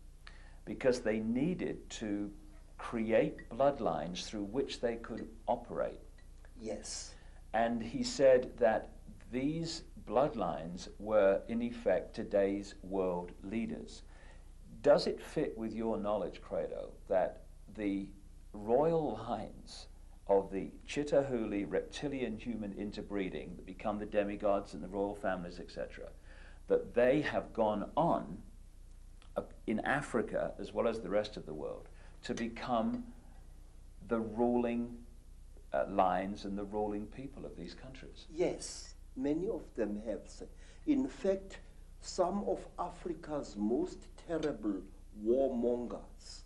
because they needed to create bloodlines through which they could operate. Yes. And he said that these bloodlines were, in effect, today's world leaders. Does it fit with your knowledge, Credo, that the royal lines of the Chitahuli reptilian human interbreeding that become the demigods and the royal families, etc., that they have gone on in Africa, as well as the rest of the world, to become the ruling lines and the ruling people of these countries? Yes, many of them have. In fact, some of Africa's most terrible warmongers,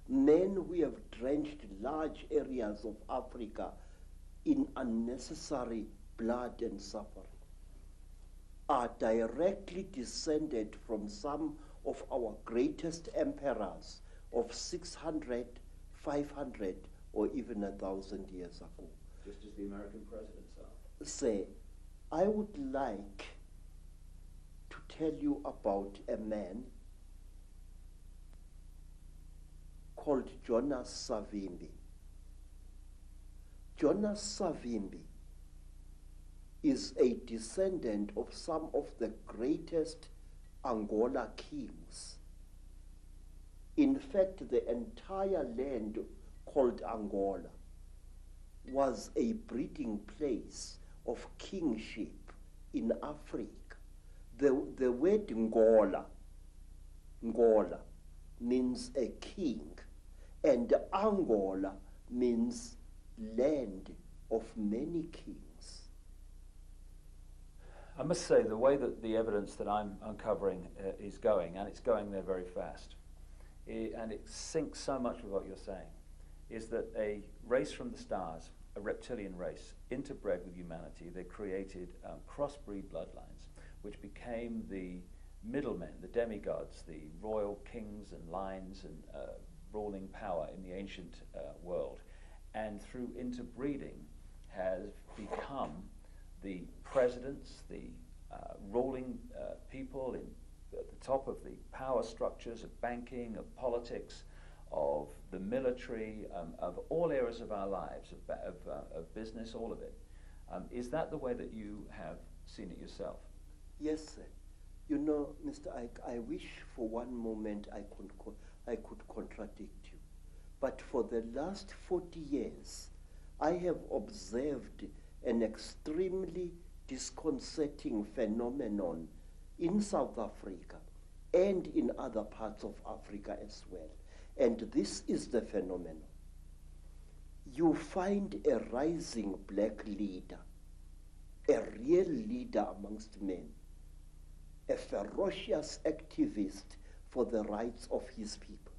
men who have drenched large areas of Africa in unnecessary blood and suffering, are directly descended from some of our greatest emperors of 600, 500, or even 1,000 years ago. Just as the American presidents are. Say, I would like to tell you about a man called Jonas Savimbi. Jonas Savimbi is a descendant of some of the greatest Angola kings. In fact, the entire land called Angola was a breeding place of kingship in Africa. The word Ngola means a king, and Angola means land of many kings. I must say, the way that the evidence that I'm uncovering is going, and it's going there very fast, and it syncs so much with what you're saying, is that a race from the stars, a reptilian race, interbred with humanity, they created crossbreed bloodlines, which became the middlemen, the demigods, the royal kings and lines and ruling power in the ancient world, and through interbreeding has become the presidents, the ruling people at the top of the power structures of banking, of politics, of the military, of all areas of our lives, of business, all of it. Is that the way that you have seen it yourself? Yes, sir. You know, Mr. Ike, I wish for one moment I could contradict you. But for the last 40 years, I have observed an extremely disconcerting phenomenon in South Africa and in other parts of Africa as well. And this is the phenomenon. You find a rising black leader, a real leader amongst men, a ferocious activist for the rights of his people.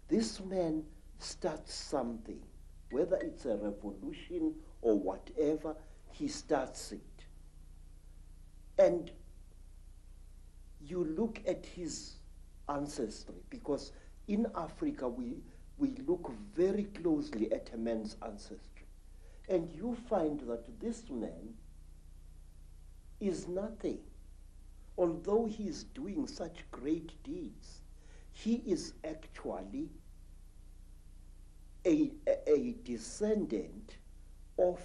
This man starts something, whether it's a revolution or whatever, he starts it. And you look at his ancestry, because in Africa we look very closely at a man's ancestry. And you find that this man is nothing. Although he is doing such great deeds, he is actually a descendant of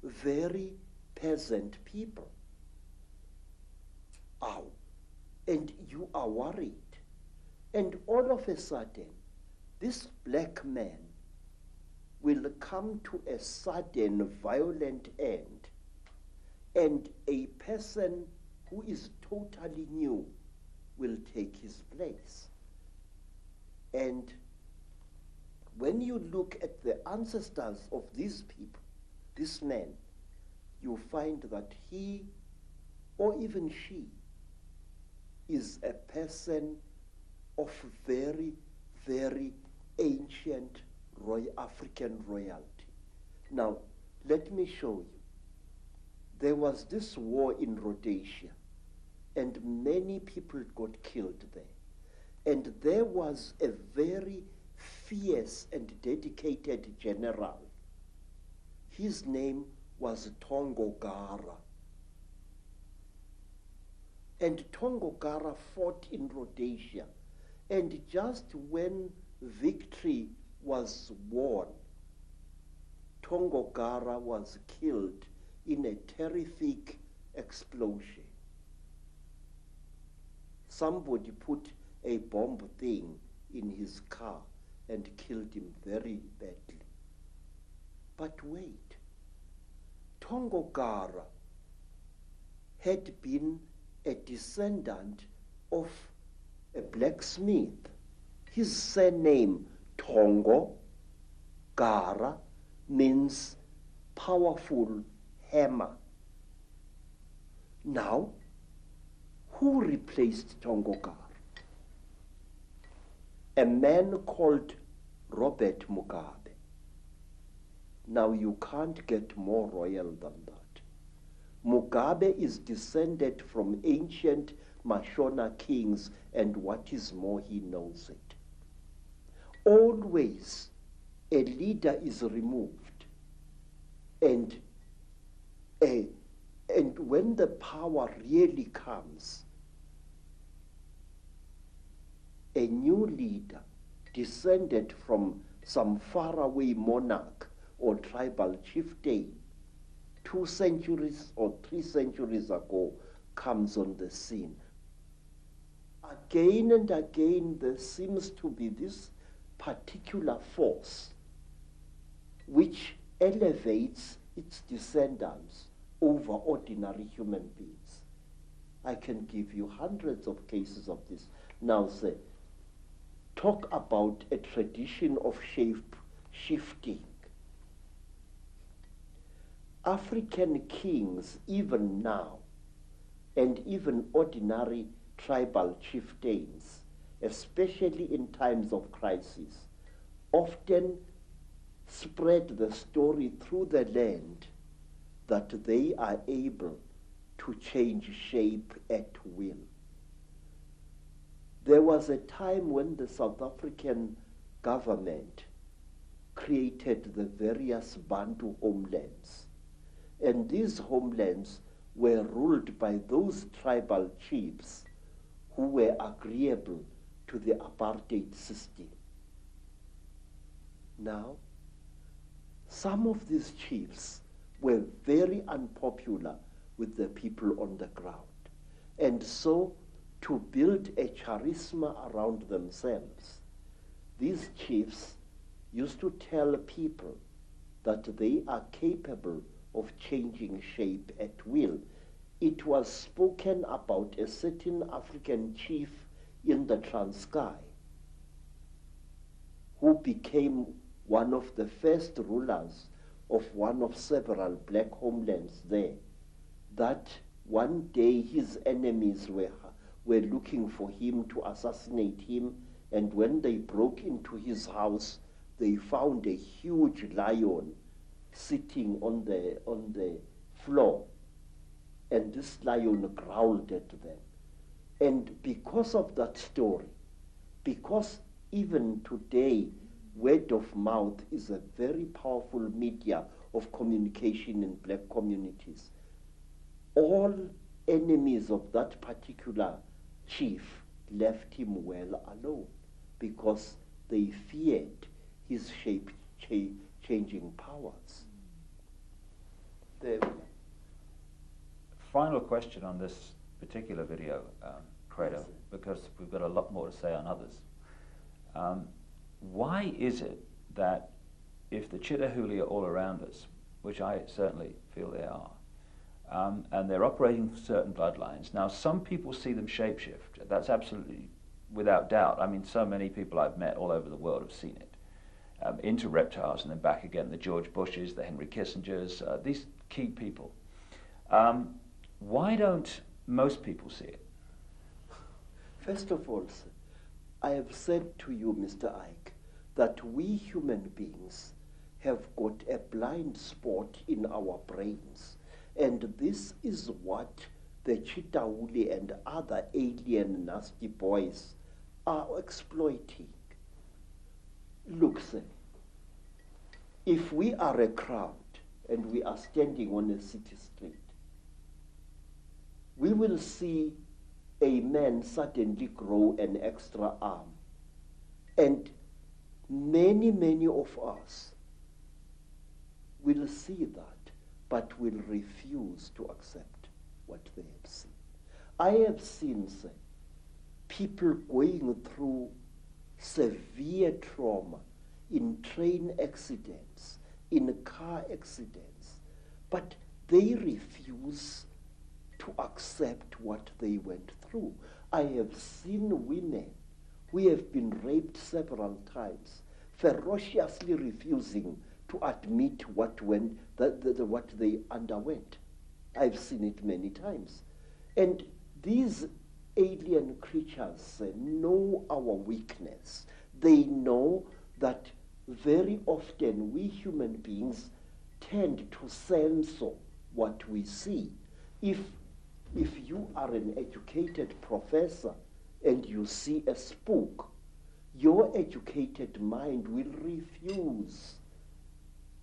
very peasant people. Ow. And you are worried. And all of a sudden, this black man will come to a sudden violent end, and a person who is totally new will take his place. And when you look at the ancestors of these people, this man, you find that he, or even she, is a person of very, very ancient African royalty. Now, let me show you. There was this war in Rhodesia, and many people got killed there. And there was a very fierce and dedicated general. His name was Tongogara. And Tongogara fought in Rhodesia. And just when victory was won, Tongogara was killed in a terrific explosion. Somebody put a bomb thing in his car and killed him very badly. But wait, Tongogara had been a descendant of a blacksmith. His surname, Tongo Gara, means powerful hammer. Now, who replaced Tongogara? A man called Robert Mugabe. Now, you can't get more royal than that. Mugabe is descended from ancient Mashona kings, and what is more, he knows it. Always a leader is removed, and when the power really comes, a new leader descended from some faraway monarch or tribal chieftain 2 centuries or 3 centuries ago comes on the scene. Again and again, there seems to be this particular force which elevates its descendants over ordinary human beings. I can give you hundreds of cases of this. Now, say, talk about a tradition of shape shifting. African kings, even now, and even ordinary tribal chieftains, especially in times of crisis, often spread the story through the land that they are able to change shape at will. There was a time when the South African government created the various Bantu homelands, and these homelands were ruled by those tribal chiefs who were agreeable to the apartheid system. Now, some of these chiefs were very unpopular with the people on the ground, and so to build a charisma around themselves, these chiefs used to tell people that they are capable of changing shape at will. It was spoken about a certain African chief in the Transkei who became one of the first rulers of one of several black homelands there, that one day his enemies were looking for him to assassinate him, and when they broke into his house, they found a huge lion sitting on the floor, and this lion growled at them. And because of that story, because even today word of mouth is a very powerful media of communication in black communities, all enemies of that particular chief left him well alone because they feared his shape-changing powers. Final question on this particular video, Credo, because we've got a lot more to say on others. Why is it that if the Chitahuli are all around us, which I certainly feel they are, and they're operating certain bloodlines, now some people see them shapeshift. That's absolutely without doubt. I mean, so many people I've met all over the world have seen it. Into reptiles and then back again, the George Bushes, the Henry Kissingers, these key people. Why don't most people see it? First of all, sir, I have said to you, Mr. Ike, that we human beings have got a blind spot in our brains, and this is what the Chitauli and other alien nasty boys are exploiting. Look, sir, if we are a crowd and we are standing on a city street, we will see a man suddenly grow an extra arm. And many, many of us will see that, but will refuse to accept what they have seen. I have seen, sir, people going through severe trauma in train accidents, in car accidents, but they refuse to accept what they went through. I have seen women who have been raped several times, ferociously refusing to admit what they underwent. I've seen it many times. And these alien creatures know our weakness. They know that very often we human beings tend to censor what we see. If you are an educated professor and you see a spook, your educated mind will refuse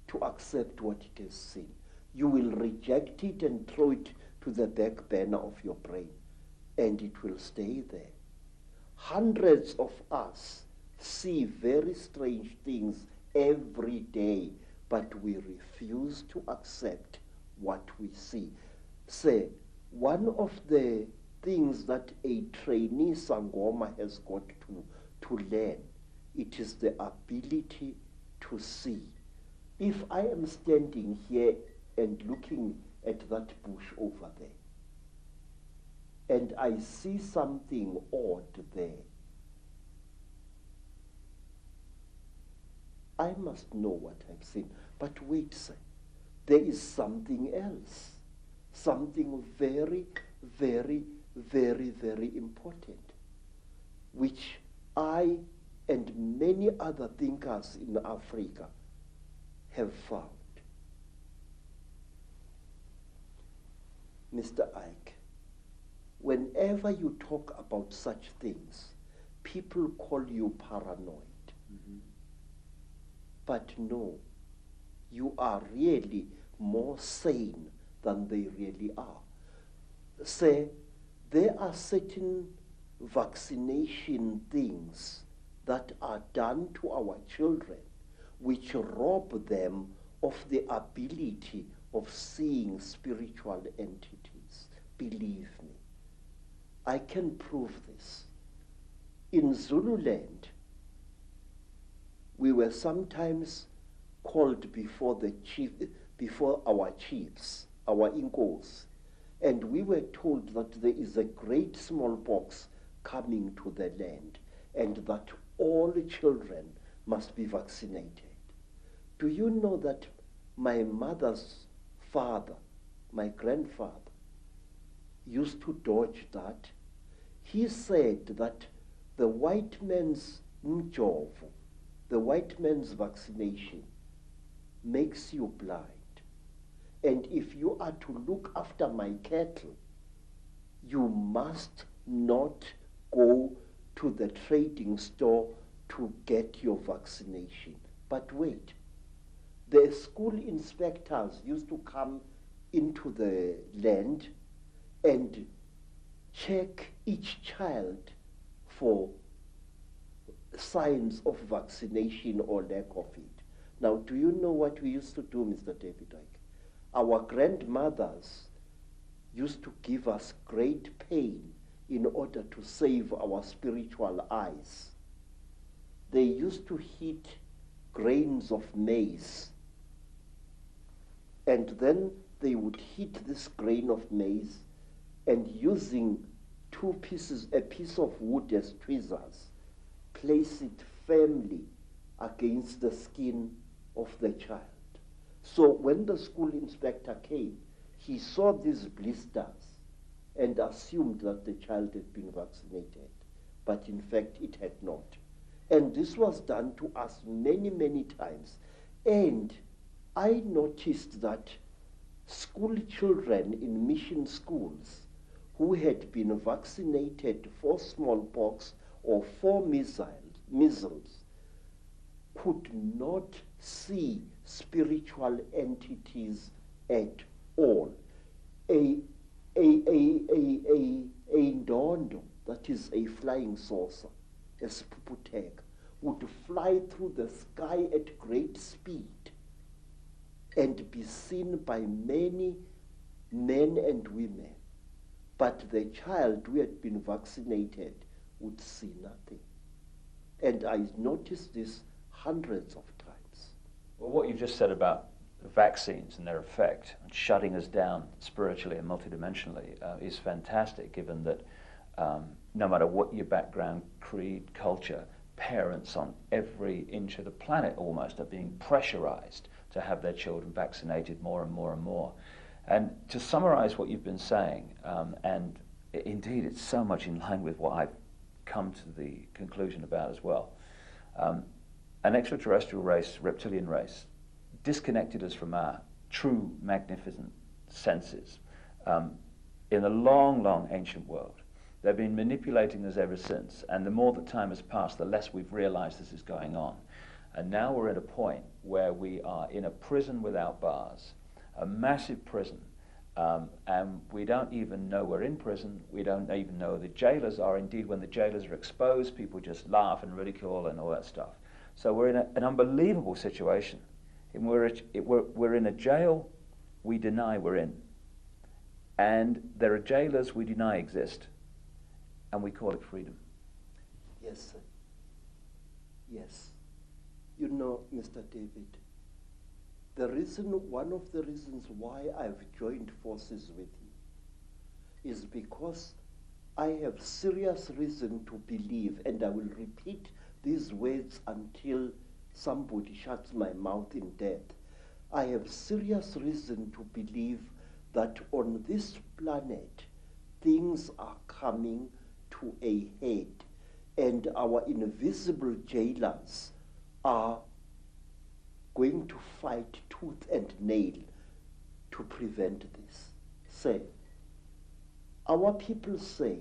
to accept what it has seen. You will reject it and throw it to the back burner of your brain, and it will stay there. Hundreds of us see very strange things every day, but we refuse to accept what we see. Say, one of the things that a trainee Sangoma has got to learn, it is the ability to see. If I am standing here and looking at that bush over there, and I see something odd there, I must know what I've seen. But wait, sir, there is something else, something very, very, very, very important, which I and many other thinkers in Africa have found. Mr. Ike, whenever you talk about such things, people call you paranoid. Mm-hmm. But no, you are really more sane than they really are. Say, there are certain vaccination things that are done to our children which rob them of the ability of seeing spiritual entities. Believe me, I can prove this. In Zululand, we were sometimes called before our chiefs, our inkos, and we were told that there is a great smallpox coming to the land and that all children must be vaccinated. Do you know that my mother's father, my grandfather, used to dodge that? He said that the white man's mjovo, the white man's vaccination, makes you blind. And if you are to look after my cattle, you must not go to the trading store to get your vaccination. But wait, the school inspectors used to come into the land and check each child for signs of vaccination or lack of it. Now, do you know what we used to do, Mr. David Icke? Our grandmothers used to give us great pain in order to save our spiritual eyes. They used to heat grains of maize, and then they would heat this grain of maize, and using a piece of wood as tweezers, place it firmly against the skin of the child. So when the school inspector came, he saw these blisters and assumed that the child had been vaccinated, but in fact it had not. And this was done to us many, many times. And I noticed that school children in mission schools who had been vaccinated for smallpox or for measles could not see spiritual entities at all. A ndondo, that is a flying saucer, a spuputeg, would fly through the sky at great speed and be seen by many men and women. But the child who had been vaccinated would see nothing. And I noticed this hundreds of times. Well, what you've just said about vaccines and their effect and shutting us down spiritually and multidimensionally is fantastic, given that no matter what your background, creed, culture, parents on every inch of the planet almost are being pressurized to have their children vaccinated more and more and more. And to summarize what you've been saying, and indeed it's so much in line with what I've come to the conclusion about as well, an extraterrestrial race, reptilian race, disconnected us from our true magnificent senses in a long, long ancient world. They've been manipulating us ever since, and the more that time has passed, the less we've realized this is going on. And now we're at a point where we are in a prison without bars, a massive prison, and we don't even know we're in prison. We don't even know the jailers are. Indeed, when the jailers are exposed, people just laugh and ridicule and all that stuff. So we're in an unbelievable situation. And we're in a jail we deny we're in. And there are jailers we deny exist. And we call it freedom. Yes, sir. Yes. You know, Mr. David, one of the reasons why I've joined forces with you is because I have serious reason to believe, and I will repeat these words until somebody shuts my mouth in death, I have serious reason to believe that on this planet, things are coming to a head, and our invisible jailers are going to fight tooth and nail to prevent this. Say, our people say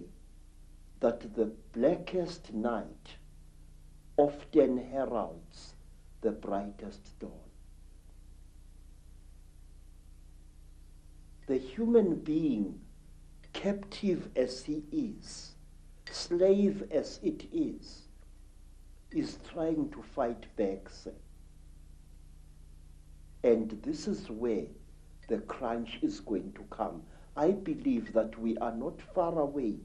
that the blackest night often heralds the brightest dawn. The human being, captive as he is, slave as it is trying to fight back, sir. And this is where the crunch is going to come. I believe that we are not far away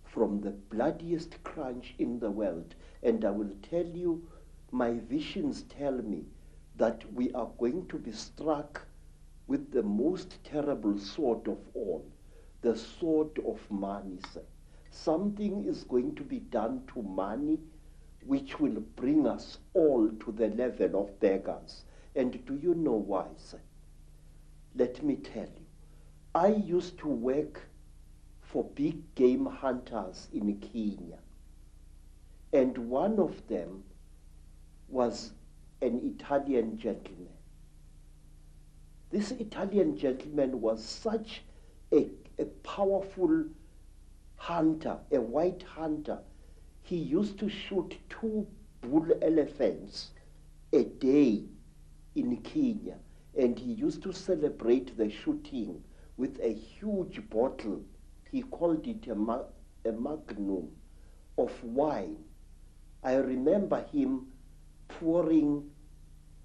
from the bloodiest crunch in the world. And I will tell you, my visions tell me that we are going to be struck with the most terrible sword of all, the sword of money, sir. Something is going to be done to money which will bring us all to the level of beggars. And do you know why, sir? Let me tell you. I used to work for big game hunters in Kenya. And one of them was an Italian gentleman. This Italian gentleman was such a powerful hunter, a white hunter. He used to shoot 2 bull elephants a day in Kenya, and he used to celebrate the shooting with a huge bottle. He called it a magnum of wine. I remember him pouring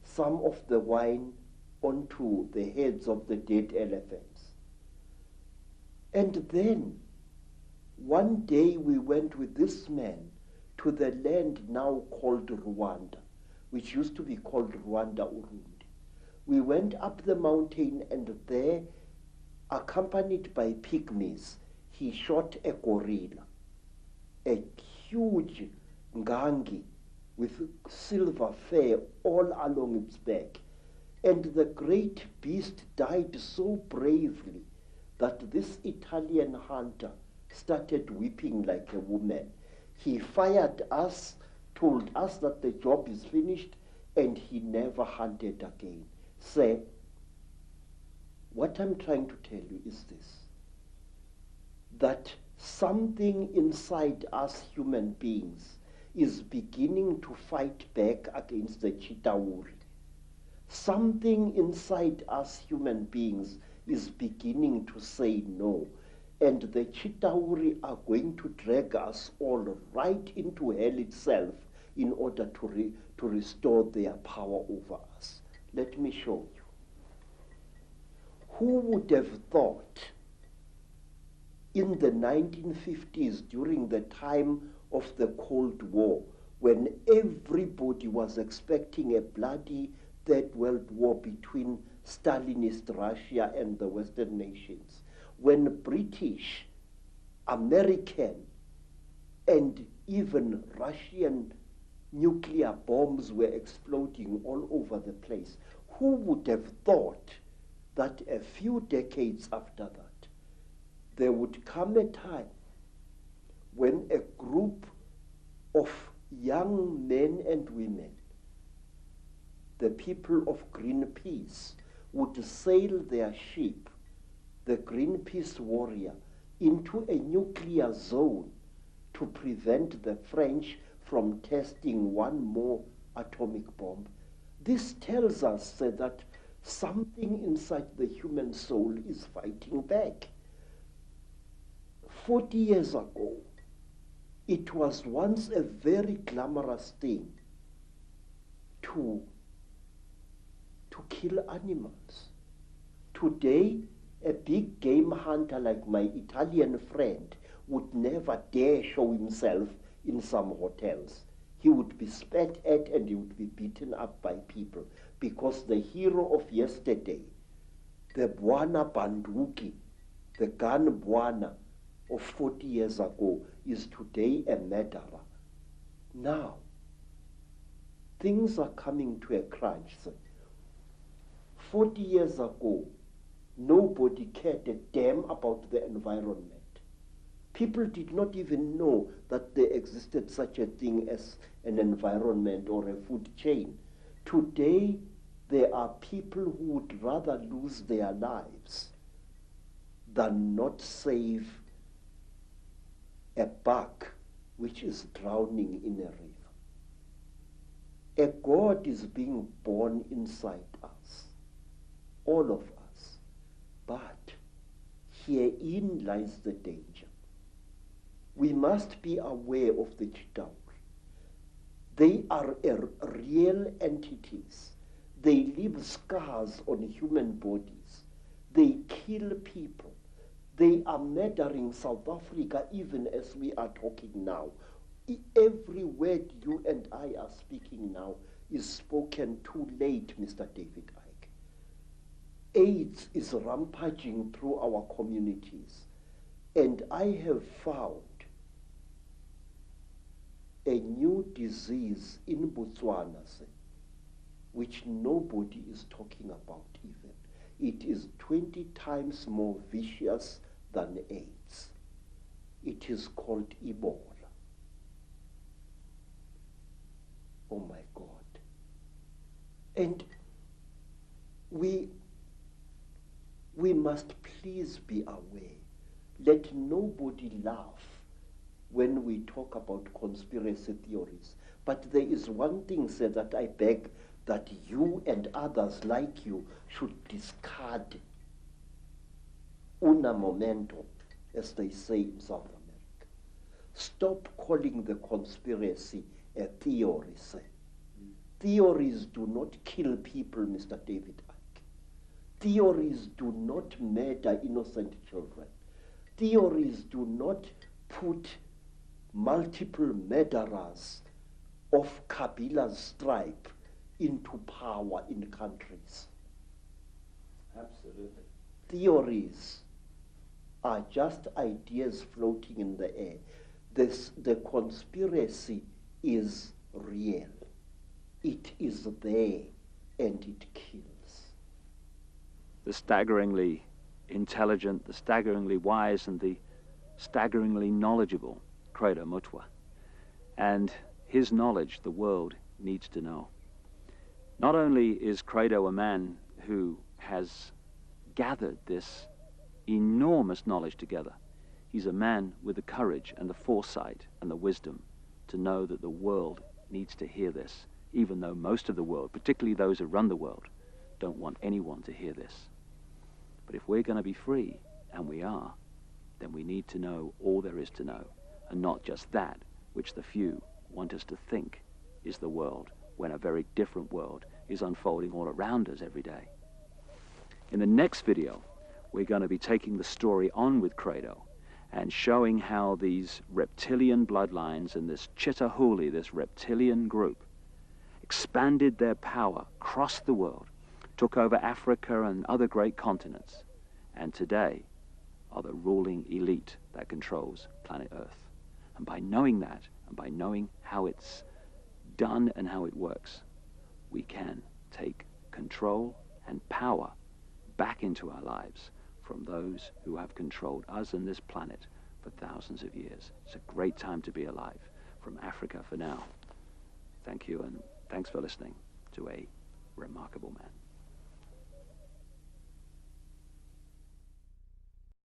some of the wine onto the heads of the dead elephants. And then one day we went with this man to the land now called Rwanda, which used to be called Rwanda-Urundi. We went up the mountain, and there, accompanied by pygmies, he shot a gorilla, a huge ngangi with silver fur all along its back. And the great beast died so bravely that this Italian hunter started weeping like a woman. He fired us, told us that the job is finished, and he never hunted again. Sir, what I'm trying to tell you is this, that something inside us human beings is beginning to fight back against the Chitauri. Something inside us human beings is beginning to say no. And the Chitauri are going to drag us all right into hell itself in order to restore their power over us. Let me show you. Who would have thought in the 1950s, during the time of the Cold War, when everybody was expecting a bloody Third World War between Stalinist Russia and the Western nations, when British, American, and even Russian nuclear bombs were exploding all over the place, who would have thought that a few decades after that, there would come a time when a group of young men and women, the people of Greenpeace, would sail their ship, the Greenpeace Warrior, into a nuclear zone to prevent the French from testing one more atomic bomb. This tells us that something inside the human soul is fighting back. 40 years ago, it was once a very glamorous thing to kill animals. Today, a big game hunter like my Italian friend would never dare show himself in some hotels. He would be spat at and he would be beaten up by people, because the hero of yesterday, the Bwana Banduki, the gun Bwana of 40 years ago, is today a murderer. Now, things are coming to a crunch. 40 years ago, nobody cared a damn about the environment. People did not even know that there existed such a thing as an environment or a food chain. Today, there are people who would rather lose their lives than not save a buck which is drowning in a river. A God is being born inside us, all of us. But herein lies the danger. We must be aware of the Chitauri. They are real entities. They leave scars on human bodies. They kill people. They are murdering South Africa even as we are talking now. Every word you and I are speaking now is spoken too late, Mr. David Icke. AIDS is rampaging through our communities. And I have found a new disease in Botswana, which nobody is talking about even. It is 20 times more vicious than AIDS. It is called Ebola. Oh my God. And we must please be aware. Let nobody laugh when we talk about conspiracy theories. But there is one thing, sir, that I beg that you and others like you should discard una momento, as they say in South America. Stop calling the conspiracy a theory, sir. Theories do not kill people, Mr. David Icke. Theories do not murder innocent children. Theories do not put multiple murderers of Kabila's stripe into power in countries. Absolutely. Theories are just ideas floating in the air. The conspiracy is real. It is there and it kills. The staggeringly intelligent, the staggeringly wise, and the staggeringly knowledgeable Credo Mutwa. And his knowledge the world needs to know. Not only is Credo a man who has gathered this enormous knowledge together, he's a man with the courage and the foresight and the wisdom to know that the world needs to hear this, even though most of the world, particularly those who run the world, don't want anyone to hear this. But if we're going to be free, and we are, then we need to know all there is to know, and not just that which the few want us to think is the world, when a very different world is unfolding all around us every day. In the next video, we're going to be taking the story on with Credo and showing how these reptilian bloodlines and this Chitahuli, this reptilian group, expanded their power across the world, took over Africa and other great continents, and today are the ruling elite that controls planet Earth. And by knowing that, and by knowing how it's done and how it works, we can take control and power back into our lives from those who have controlled us and this planet for thousands of years. It's a great time to be alive. From Africa for now. Thank you, and thanks for listening to A Remarkable Man.